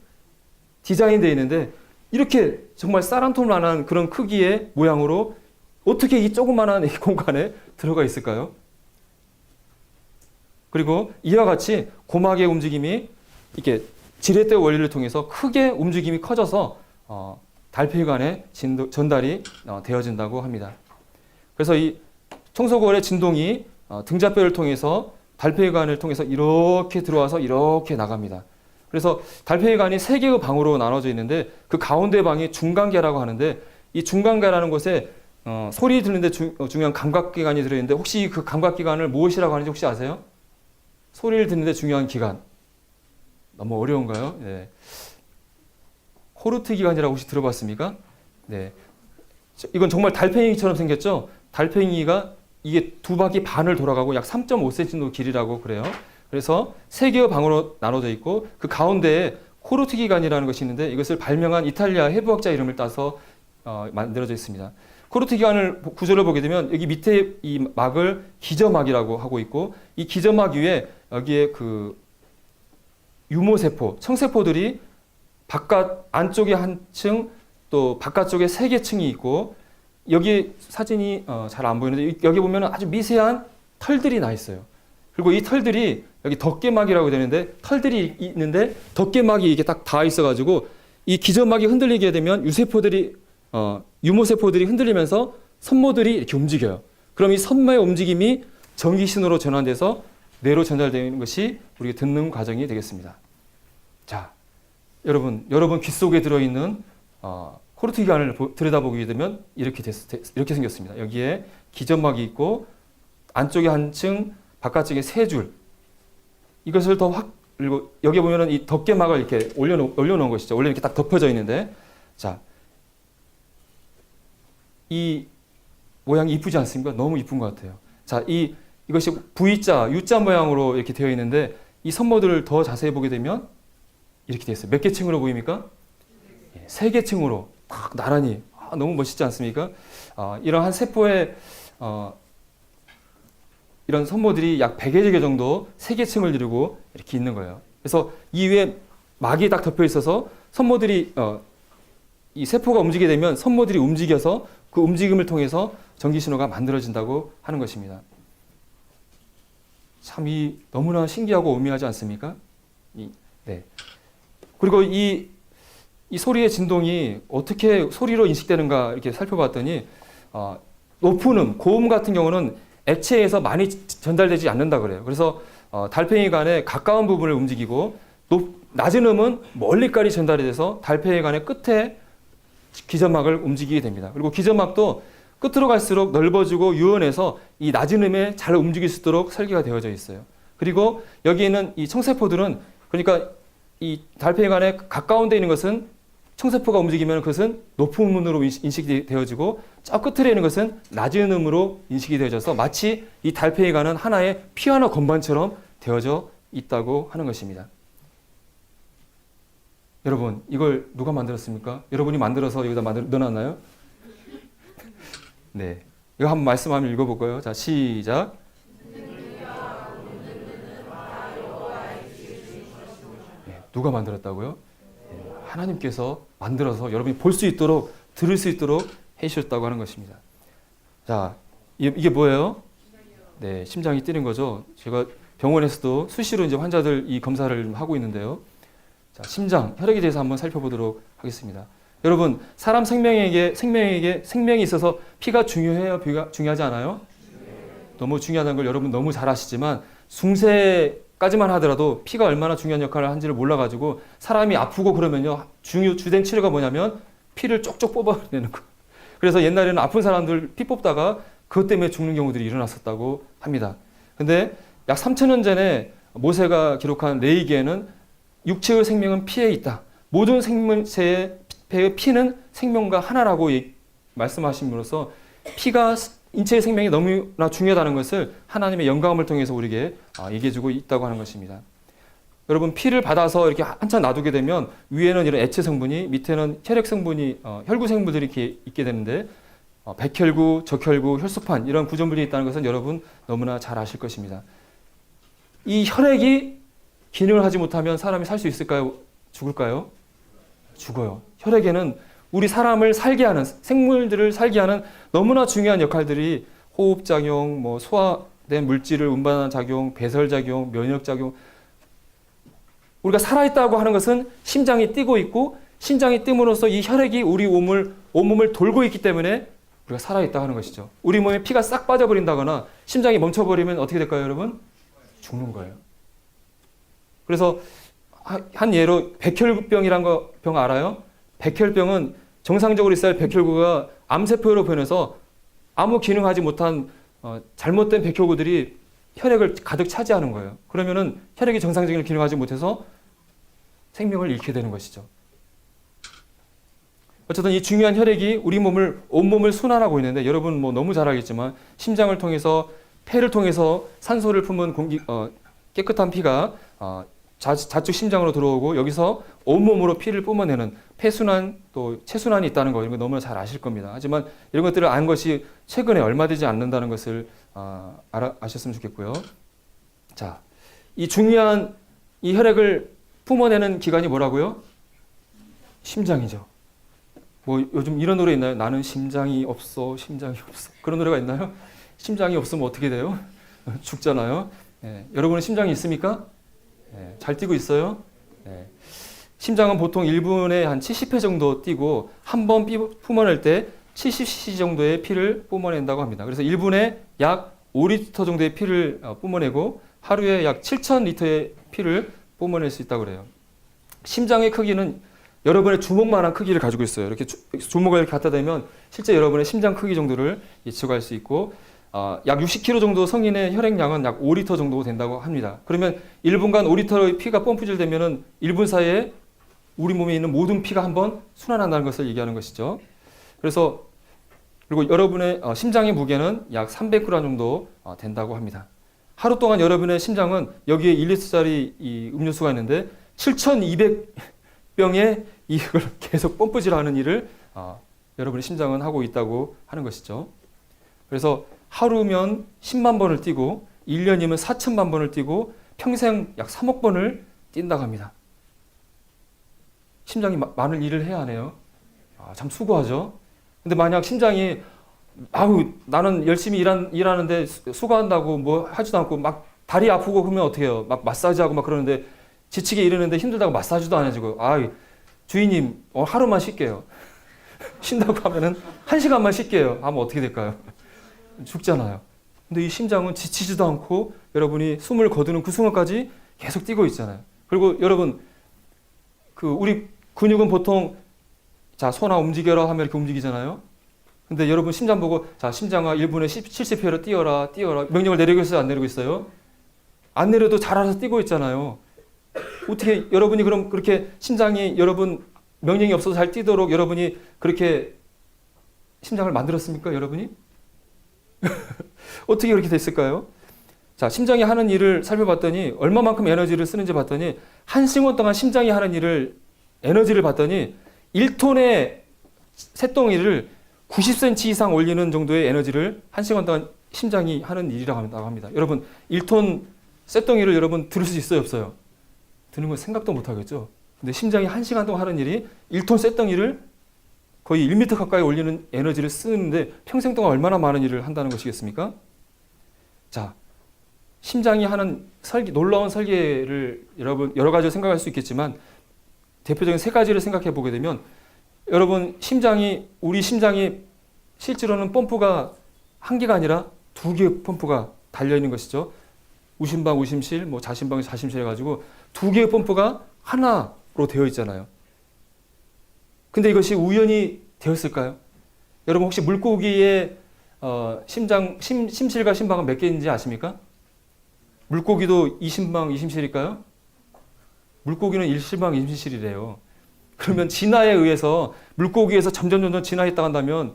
A: 디자인되어 있는데 이렇게 정말 쌀한톨만한 그런 크기의 모양으로 어떻게 이 조그만한 이 공간에 들어가 있을까요? 그리고 이와 같이 고막의 움직임이 이렇게 지렛대 원리를 통해서 크게 움직임이 커져서 달팽이관에 전달이 되어진다고 합니다. 그래서 이 청소골의 진동이 등자뼈를 통해서 달팽이관을 통해서 이렇게 들어와서 이렇게 나갑니다. 그래서 달팽이관이 3개의 방으로 나눠져 있는데 그 가운데 방이 중간계라고 하는데 이 중간계라는 곳에 소리 듣는데 중요한 감각기관이 들어있는데 혹시 그 감각기관을 무엇이라고 하는지 혹시 아세요? 소리를 듣는데 중요한 기관. 너무 어려운가요? 네. 코르트 기관이라고 혹시 들어봤습니까? 네. 이건 정말 달팽이처럼 생겼죠? 달팽이가 이게 두 바퀴 반을 돌아가고 약 3.5cm 정도 길이라고 그래요. 그래서 세 개의 방으로 나눠져 있고 그 가운데에 코르트 기관이라는 것이 있는데 이것을 발명한 이탈리아 해부학자 이름을 따서 만들어져 있습니다. 코르트 기관을 구조를 보게 되면 여기 밑에 이 막을 기저막이라고 하고 있고 이 기저막 위에 여기에 그 유모세포, 청세포들이 바깥 안쪽에 한 층 또 바깥쪽에 세 개 층이 있고 여기 사진이 잘 안 보이는데 여기 보면 아주 미세한 털들이 나 있어요. 그리고 이 털들이 여기 덮개막이라고 되는데 털들이 있는데 덮개막이 이게 딱 닿아 있어가지고 이 기저막이 흔들리게 되면 유모세포들이 흔들리면서 선모들이 이렇게 움직여요. 그럼 이 선모의 움직임이 전기 신호로 전환돼서 뇌로 전달되는 것이 우리가 듣는 과정이 되겠습니다. 자, 여러분 귀 속에 들어있는 코르트 기관을 들여다보게 되면 이렇게 생겼습니다. 여기에 기저막이 있고 안쪽에 한 층, 바깥쪽에 세 줄. 이것을 더 그리고 여기 보면은 이 덮개막을 이렇게 올려놓은 것이죠. 원래 이렇게 딱 덮어져 있는데, 자, 이 모양이 이쁘지 않습니까? 너무 이쁜 것 같아요. 자, 이것이 V자, U자 모양으로 이렇게 되어 있는데 이 선모들을 더 자세히 보게 되면 이렇게 되어 있어요. 몇 개 층으로 보입니까? 세 개 층으로 딱 나란히. 너무 멋있지 않습니까? 이러한 세포의 이런 선모들이 약 100여 개 정도 세 개 층을 이루고 이렇게 있는 거예요. 그래서 이 위에 막이 딱 덮여 있어서 선모들이 이 세포가 움직이게 되면 선모들이 움직여서 그 움직임을 통해서 전기 신호가 만들어진다고 하는 것입니다. 참 너무나 신기하고 오묘하지 않습니까? 네. 그리고 이 소리의 진동이 어떻게 소리로 인식되는가 이렇게 살펴봤더니 높은 고음 같은 경우는 액체에서 많이 전달되지 않는다 그래요. 그래서 달팽이관의 가까운 부분을 움직이고 낮은 음은 멀리까지 전달이 돼서 달팽이관의 끝에 기저막을 움직이게 됩니다. 그리고 기저막도 끝으로 갈수록 넓어지고 유연해서 이 낮은 음에 잘 움직일 수 있도록 설계가 되어져 있어요. 그리고 여기 있는 이 청세포들은 그러니까 이 달팽이관에 가까운 데 있는 것은 청세포가 움직이면 그것은 높은 음으로 인식이 되어지고 저 끝에 있는 것은 낮은 음으로 인식이 되어져서 마치 이 달팽이관은 하나의 피아노 건반처럼 되어져 있다고 하는 것입니다. 여러분, 이걸 누가 만들었습니까? 여러분이 만들어서 여기다 넣어놨나요? 네. 이거 한번 말씀 한번 읽어볼까요? 자, 시작. 네, 누가 만들었다고요? 네, 하나님께서 만들어서 여러분이 볼 수 있도록, 들을 수 있도록 해주셨다고 하는 것입니다. 자, 이게 뭐예요? 네, 심장이 뛰는 거죠. 제가 병원에서도 수시로 이제 환자들 이 검사를 하고 있는데요. 자, 심장, 혈액에 대해서 한번 살펴보도록 하겠습니다. 여러분, 사람 생명이 있어서 피가 중요해요? 피가 중요하지 않아요? 너무 중요하다는 걸 여러분 너무 잘 아시지만 중세까지만 하더라도 피가 얼마나 중요한 역할을 하는지를 몰라가지고 사람이 아프고 그러면요 주된 치료가 뭐냐면 피를 쪽쪽 뽑아내는 거. 그래서 옛날에는 아픈 사람들 피 뽑다가 그것 때문에 죽는 경우들이 일어났었다고 합니다. 근데 약 3,000년 전에 모세가 기록한 레위기에는 육체의 생명은 피에 있다. 모든 생명체의 피는 생명과 하나라고 말씀하심으로써 피가 인체의 생명이 너무나 중요하다는 것을 하나님의 영감을 통해서 우리에게 얘기해주고 있다고 하는 것입니다. 여러분, 피를 받아서 이렇게 한참 놔두게 되면 위에는 이런 액체 성분이, 밑에는 혈액 성분이, 혈구 성분들이 이렇게 있게 되는데 백혈구, 적혈구, 혈소판 이런 구조물이 있다는 것은 여러분 너무나 잘 아실 것입니다. 이 혈액이 기능을 하지 못하면 사람이 살 수 있을까요? 죽을까요? 죽어요. 혈액에는 우리 사람을 살게 하는, 생물들을 살게 하는 너무나 중요한 역할들이 호흡작용, 소화된 물질을 운반하는 작용, 배설작용, 면역작용. 우리가 살아있다고 하는 것은 심장이 뛰고 있고 심장이 뜸으로써 이 혈액이 우리 온몸을 돌고 있기 때문에 우리가 살아있다고 하는 것이죠. 우리 몸에 피가 싹 빠져버린다거나 심장이 멈춰버리면 어떻게 될까요, 여러분? 죽는 거예요. 그래서 한 예로 백혈병이란 병 알아요? 백혈병은 정상적으로 있어야 백혈구가 암세포로 변해서 아무 기능하지 못한 잘못된 백혈구들이 혈액을 가득 차지하는 거예요. 그러면은 혈액이 정상적인 기능하지 못해서 생명을 잃게 되는 것이죠. 어쨌든 이 중요한 혈액이 우리 몸을 온몸을 순환하고 있는데, 여러분 뭐 너무 잘 알겠지만 심장을 통해서, 폐를 통해서 산소를 품은 깨끗한 피가 좌측 심장으로 들어오고, 여기서 온몸으로 피를 뿜어내는 폐순환 또 체순환이 있다는 거, 이런 거 너무나 잘 아실 겁니다. 하지만 이런 것들을 안 것이 최근에 얼마 되지 않는다는 것을 아셨으면 좋겠고요. 자, 이 중요한 이 혈액을 뿜어내는 기관이 뭐라고요? 심장이죠. 뭐 요즘 이런 노래 있나요? 나는 심장이 없어, 심장이 없어. 그런 노래가 있나요? 심장이 없으면 어떻게 돼요? 죽잖아요. 여러분은 심장이 있습니까? 잘 뛰고 있어요? 심장은 보통 1분에 한 70회 정도 뛰고, 한 번 뿜어낼 때 70cc 정도의 피를 뿜어낸다고 합니다. 그래서 1분에 약 5리터 정도의 피를 뿜어내고, 하루에 약 7,000리터의 피를 뿜어낼 수 있다고 그래요. 심장의 크기는 여러분의 주먹만한 크기를 가지고 있어요. 이렇게 주먹을 이렇게 갖다 대면 실제 여러분의 심장 크기 정도를 예측할 수 있고, 약 60kg 정도 성인의 혈액량은 약 5리터 정도 된다고 합니다. 그러면 1분간 5리터의 피가 펌프질 되면은 1분 사이에 우리 몸에 있는 모든 피가 한번 순환한다는 것을 얘기하는 것이죠. 그래서 그리고 여러분의 심장의 무게는 약 300g 정도 된다고 합니다. 하루 동안 여러분의 심장은 여기에 1리터짜리 이 음료수가 있는데 7,200병의 이걸 계속 펌프질하는 일을 여러분의 심장은 하고 있다고 하는 것이죠. 그래서 하루면 10만 번을 뛰고 1년이면 4천만 번을 뛰고 평생 약 3억 번을 뛴다고 합니다. 심장이 많은 일을 해야 하네요. 참 수고하죠. 근데 만약 심장이 나는 열심히 일하는데 수고한다고 뭐 하지도 않고 막 다리 아프고 그러면 어떻게 해요? 막 마사지하고 막 그러는데 지치게 일하는데 힘들다고 마사지도 안 해주고, 주인님 하루만 쉴게요. 쉰다고 하면은 1시간만 쉴게요. 하면 어떻게 될까요? 죽잖아요. 근데 이 심장은 지치지도 않고 여러분이 숨을 거두는 그 순간까지 계속 뛰고 있잖아요. 그리고 여러분, 우리 근육은 보통 손아 움직여라 하면 이렇게 움직이잖아요. 근데 여러분 심장 보고 심장아 1분에 70회로 뛰어라 명령을 내리고 있어요, 안 내리고 있어요? 안 내려도 잘 알아서 뛰고 있잖아요. 어떻게 여러분이 그럼 그렇게 심장이 여러분 명령이 없어서 잘 뛰도록 여러분이 그렇게 심장을 만들었습니까, 여러분이? 어떻게 그렇게 됐을까요? 심장이 하는 일을 살펴봤더니, 얼마만큼 에너지를 쓰는지 봤더니, 1시간 동안 심장이 하는 에너지를 봤더니 1톤의 쇳덩이를 90cm 이상 올리는 정도의 에너지를 1시간 동안 심장이 하는 일이라고 합니다. 여러분, 1톤 쇳덩이를 여러분 들을 수 있어요, 없어요? 드는 건 생각도 못 하겠죠? 근데 심장이 1시간 동안 하는 일이 1톤 쇳덩이를 거의 1m 가까이 올리는 에너지를 쓰는데 평생 동안 얼마나 많은 일을 한다는 것이겠습니까? 심장이 하는 놀라운 설계를 여러분 여러 가지를 생각할 수 있겠지만, 대표적인 3가지를 생각해 보게 되면, 여러분 우리 심장이 실제로는 펌프가 1개가 아니라 2개의 펌프가 달려있는 것이죠. 우심방, 우심실, 자심방, 자심실 해가지고 2개의 펌프가 하나로 되어 있잖아요. 근데 이것이 우연히 되었을까요? 여러분 혹시 물고기의 심실과 심방은 몇 개인지 아십니까? 물고기도 이심방, 이심실일까요? 물고기는 일심방, 이심실이래요. 그러면 진화에 의해서 물고기에서 점점 진화했다 한다면,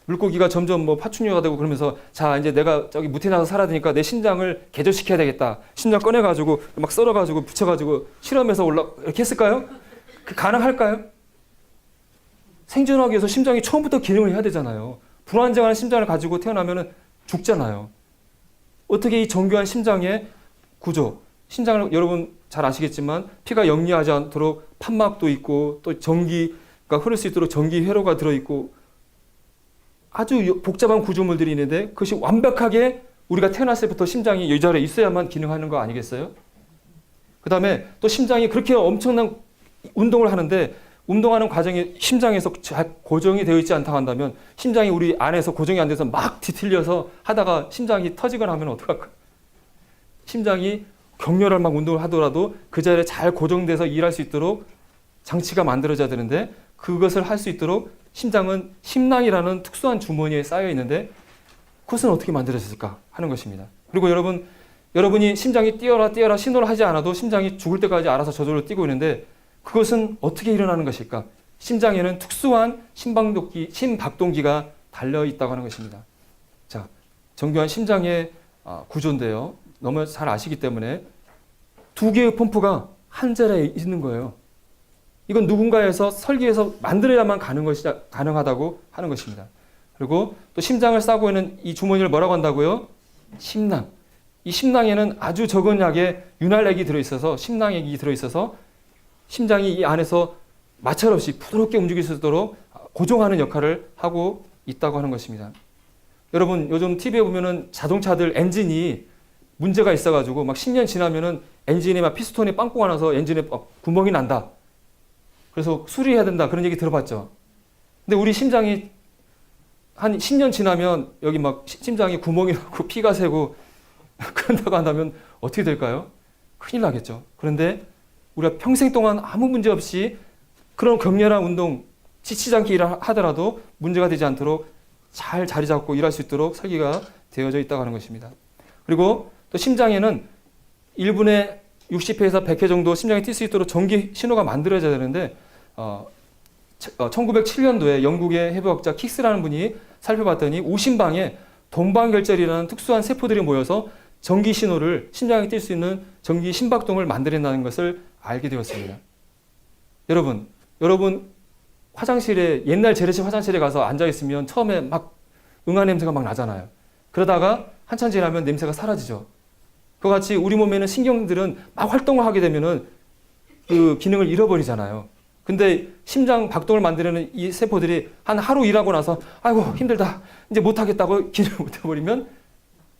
A: 물고기가 점점 파충류가 되고 그러면서, 이제 내가 저기 무태 나서 살아야 되니까 내 심장을 개조시켜야 되겠다. 심장 꺼내가지고 막 썰어가지고 붙여가지고 실험해서 이렇게 했을까요? 가능할까요? 생존하기 위해서 심장이 처음부터 기능을 해야 되잖아요. 불안정한 심장을 가지고 태어나면 죽잖아요. 어떻게 이 정교한 심장의 구조, 심장을 여러분 잘 아시겠지만 피가 역류하지 않도록 판막도 있고, 또 전기가 흐를 수 있도록 전기 회로가 들어있고, 아주 복잡한 구조물들이 있는데, 그것이 완벽하게 우리가 태어났을 때부터 심장이 이 자리에 있어야만 기능하는 거 아니겠어요? 그 다음에 또 심장이 그렇게 엄청난 운동을 하는데, 운동하는 과정이 심장에서 잘 고정이 되어 있지 않다고 한다면, 심장이 우리 안에서 고정이 안 돼서 막 뒤틀려서 하다가 심장이 터지거나 하면 어떡할까? 심장이 격렬한 막 운동을 하더라도 그 자리에 잘 고정돼서 일할 수 있도록 장치가 만들어져야 되는데, 그것을 할 수 있도록 심장은 심낭이라는 특수한 주머니에 쌓여 있는데, 그것은 어떻게 만들어졌을까 하는 것입니다. 그리고 여러분이 심장이 뛰어라 신호를 하지 않아도 심장이 죽을 때까지 알아서 저절로 뛰고 있는데 그것은 어떻게 일어나는 것일까? 심장에는 특수한 심박동기가 달려 있다고 하는 것입니다. 자, 정교한 심장의 구조인데요. 너무 잘 아시기 때문에 두 개의 펌프가 한 자리에 있는 거예요. 이건 누군가에서 설계해서 만들어야만 가능하다고 하는 것입니다. 그리고 또 심장을 싸고 있는 이 주머니를 뭐라고 한다고요? 심낭. 이 심낭에는 아주 적은 약의 윤활액이 들어있어서 심낭액이 들어있어서 심장이 이 안에서 마찰 없이 부드럽게 움직일 수 있도록 고정하는 역할을 하고 있다고 하는 것입니다. 여러분 요즘 TV에 보면은 자동차들 엔진이 문제가 있어가지고 막 10년 지나면은 엔진에 막 피스톤이 빵꾸가 나서 엔진에 구멍이 난다. 그래서 수리해야 된다. 그런 얘기 들어봤죠. 근데 우리 심장이 한 10년 지나면 여기 막 심장이 구멍이 나고 피가 새고 그런다고 한다면 어떻게 될까요? 큰일 나겠죠. 그런데 우리가 평생 동안 아무 문제 없이 그런 격렬한 운동, 지치지 않게 일을 하더라도 문제가 되지 않도록 잘 자리 잡고 일할 수 있도록 설계가 되어져 있다고 하는 것입니다. 그리고 또 심장에는 1분에 60회에서 100회 정도 심장이 뛸 수 있도록 전기 신호가 만들어져야 되는데 1907년도에 영국의 해부학자 킥스라는 분이 살펴봤더니 우심방에 동방결절이라는 특수한 세포들이 모여서 전기 신호를 심장이 뛸 수 있는 전기 심박동을 만들어낸다는 것을 알게 되었습니다. 여러분 화장실에 옛날 재래식 화장실에 가서 앉아 있으면 처음에 막 응아 냄새가 막 나잖아요. 그러다가 한참 지나면 냄새가 사라지죠. 그와 같이 우리 몸에는 신경들은 막 활동을 하게 되면은 그 기능을 잃어버리잖아요. 근데 심장 박동을 만드는 이 세포들이 한 하루 일하고 나서 아이고 힘들다 이제 못하겠다고 기능을 못해버리면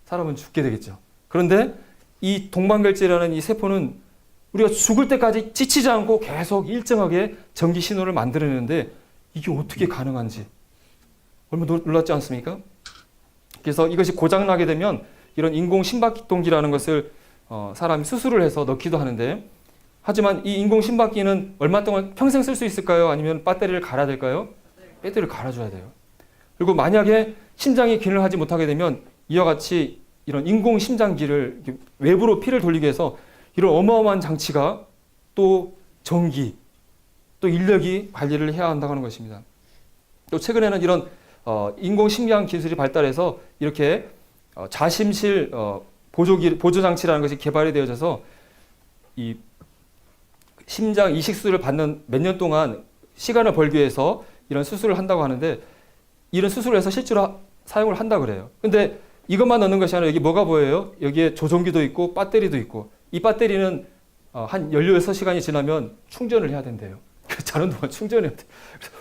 A: 사람은 죽게 되겠죠. 그런데 이 동방결제라는 이 세포는 우리가 죽을 때까지 지치지 않고 계속 일정하게 전기 신호를 만들어내는데 이게 어떻게 가능한지 얼마나 놀랍지 않습니까? 그래서 이것이 고장나게 되면 이런 인공 심박동기라는 것을 사람이 수술을 해서 넣기도 하는데 하지만 이 인공 심박기는 얼마 동안 평생 쓸 수 있을까요? 아니면 배터리를 갈아야 될까요? 배터리를 갈아줘야 돼요. 그리고 만약에 심장이 기능을 하지 못하게 되면 이와 같이 이런 인공 심장기를 외부로 피를 돌리기 위해서 이런 어마어마한 장치가 또 전기, 또 인력이 관리를 해야 한다고 하는 것입니다. 또 최근에는 이런 인공 심장 기술이 발달해서 이렇게 자심실 보조 장치라는 것이 개발이 되어져서 이 심장 이식 수술을 받는 몇 년 동안 시간을 벌기 위해서 이런 수술을 한다고 하는데 이런 수술을 해서 실제로 사용을 한다 그래요. 근데 이것만 넣는 것이 아니라 여기 뭐가 보여요? 여기에 조종기도 있고 배터리도 있고 이 배터리는 한 16시간이 지나면 충전을 해야 된대요. 자는 동안 충전해야 돼.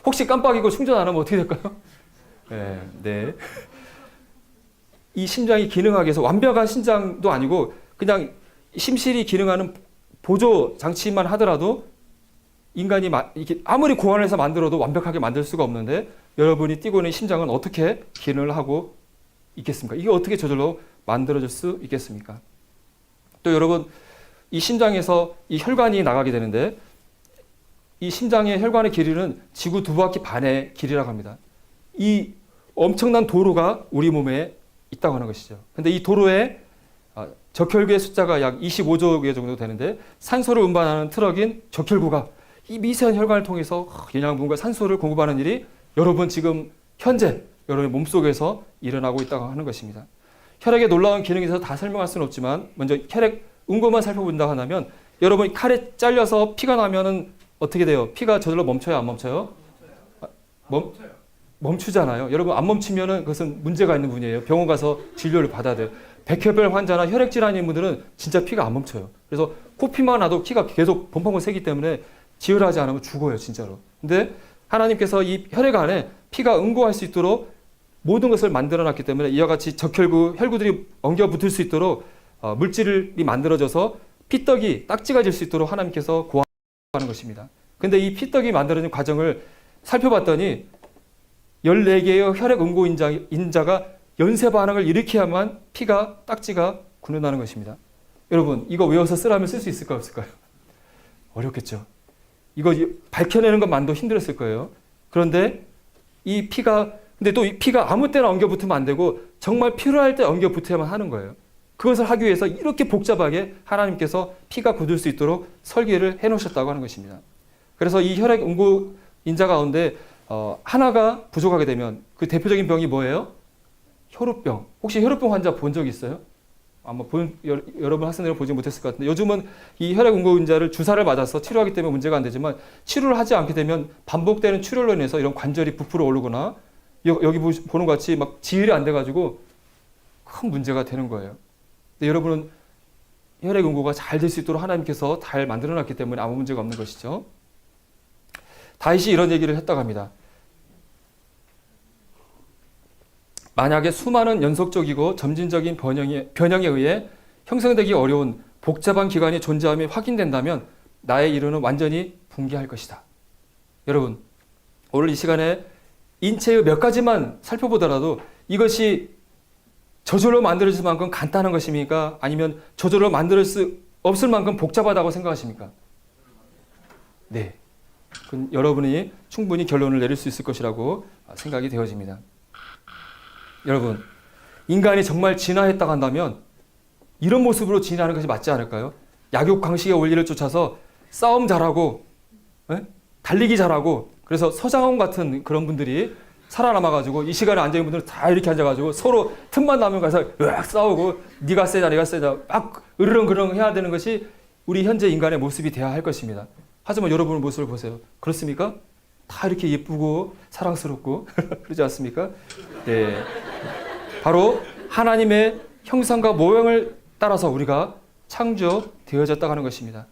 A: 혹시 깜빡이고 충전 안 하면 어떻게 될까요? 네. 이 심장이 기능하기 위해서 완벽한 심장도 아니고 그냥 심실이 기능하는 보조 장치만 하더라도 인간이 이렇게 아무리 고안을 해서 만들어도 완벽하게 만들 수가 없는데 여러분이 뛰고 있는 심장은 어떻게 기능을 하고 있겠습니까? 이게 어떻게 저절로 만들어질 수 있겠습니까? 또 여러분 이 심장에서 이 혈관이 나가게 되는데 이 심장의 혈관의 길이는 지구 2바퀴 반의 길이라고 합니다. 이 엄청난 도로가 우리 몸에 있다고 하는 것이죠. 근데 이 도로에 적혈구의 숫자가 약 25조 개 정도 되는데 산소를 운반하는 트럭인 적혈구가 이 미세한 혈관을 통해서 영양분과 산소를 공급하는 일이 여러분 지금 현재 여러분의 몸속에서 일어나고 있다고 하는 것입니다. 혈액의 놀라운 기능에 대해서 다 설명할 수는 없지만 먼저 혈액 응고만 살펴본다고 한다면 여러분이 칼에 잘려서 피가 나면은 어떻게 돼요? 피가 저절로 멈춰요? 안 멈춰요? 멈추잖아요. 여러분 안 멈추면은 그것은 문제가 있는 분이에요. 병원 가서 진료를 받아야 돼요. 백혈병 환자나 혈액 질환인 분들은 진짜 피가 안 멈춰요. 그래서 코피만 나도 피가 계속 펑펑 새기 때문에 지혈하지 않으면 죽어요, 진짜로. 근데 하나님께서 이 혈액 안에 피가 응고할 수 있도록 모든 것을 만들어 놨기 때문에 이와 같이 적혈구, 혈구들이 엉겨 붙을 수 있도록 물질이 만들어져서 피떡이 딱지가 질 수 있도록 하나님께서 고안하는 것입니다. 근데 이 피떡이 만들어진 과정을 살펴봤더니 14개의 혈액 응고 인자가 연쇄 반응을 일으켜야만 피가 딱지가 굳는다는 것입니다. 여러분 이거 외워서 쓰라면 쓸 수 있을까요? 없을까요? 어렵겠죠. 이거 밝혀내는 것만도 힘들었을 거예요. 그런데 이 피가 근데 또 이 피가 아무 때나 엉겨 붙으면 안 되고 정말 필요할 때 엉겨 붙어야만 하는 거예요. 그것을 하기 위해서 이렇게 복잡하게 하나님께서 피가 굳을 수 있도록 설계를 해놓으셨다고 하는 것입니다. 그래서 이 혈액 응고 인자 가운데 하나가 부족하게 되면 그 대표적인 병이 뭐예요? 혈우병. 혹시 혈우병 환자 본 적 있어요? 아마 여러분 학생들은 보지 못했을 것 같은데 요즘은 이 혈액 응고인자를 주사를 맞아서 치료하기 때문에 문제가 안 되지만 치료를 하지 않게 되면 반복되는 출혈로 인해서 이런 관절이 부풀어 오르거나 여기 보는 것 같이 막 지혈이 안 돼가지고 큰 문제가 되는 거예요. 근데 여러분은 혈액 응고가 잘 될 수 있도록 하나님께서 잘 만들어놨기 때문에 아무 문제가 없는 것이죠. 다윗이 이런 얘기를 했다고 합니다. 만약에 수많은 연속적이고 점진적인 변형에 의해 형성되기 어려운 복잡한 기관이 존재함이 확인된다면 나의 이론은 완전히 붕괴할 것이다. 여러분, 오늘 이 시간에 인체의 몇 가지만 살펴보더라도 이것이 저절로 만들어질 만큼 간단한 것입니까? 아니면 저절로 만들 수 없을 만큼 복잡하다고 생각하십니까? 네. 여러분이 충분히 결론을 내릴 수 있을 것이라고 생각이 되어집니다. 여러분, 인간이 정말 진화했다고 한다면 이런 모습으로 진화하는 것이 맞지 않을까요? 약육강식의 원리를 쫓아서 싸움 잘하고 달리기 잘하고 그래서 서장훈 같은 그런 분들이 살아남아가지고 이 시간에 앉아있는 분들은 다 이렇게 앉아가지고 서로 틈만 나면 가서 으악 싸우고 네가 세다 내가 세다 막 으르렁그렁 해야 되는 것이 우리 현재 인간의 모습이 되어야 할 것입니다. 하지만 여러분의 모습을 보세요. 그렇습니까? 다 이렇게 예쁘고 사랑스럽고 그러지 않습니까? 네. 바로 하나님의 형상과 모형을 따라서 우리가 창조되어졌다고 하는 것입니다.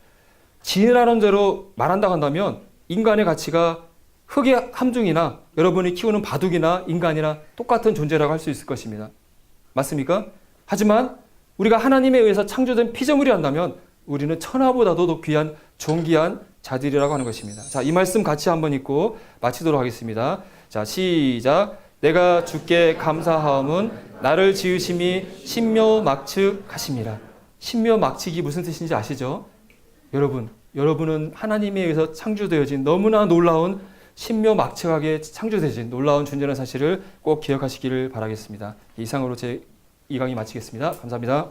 A: 진이라는 대로 말한다고 한다면 인간의 가치가 흙의 함중이나 여러분이 키우는 바둑이나 인간이나 똑같은 존재라고 할 수 있을 것입니다. 맞습니까? 하지만 우리가 하나님에 의해서 창조된 피조물이란다면 우리는 천하보다도 더 귀한 존귀한 자들이라고 하는 것입니다. 자, 이 말씀 같이 한번 읽고 마치도록 하겠습니다. 자, 시작. 내가 주께 감사하옴은 나를 지으심이 신묘막측하심이라. 신묘막측이 무슨 뜻인지 아시죠? 여러분은 하나님에 의해서 창조되어진 너무나 놀라운 신묘막측하게 창조되어진 놀라운 존재라는 사실을 꼭 기억하시기를 바라겠습니다. 이상으로 제 이 강의 마치겠습니다. 감사합니다.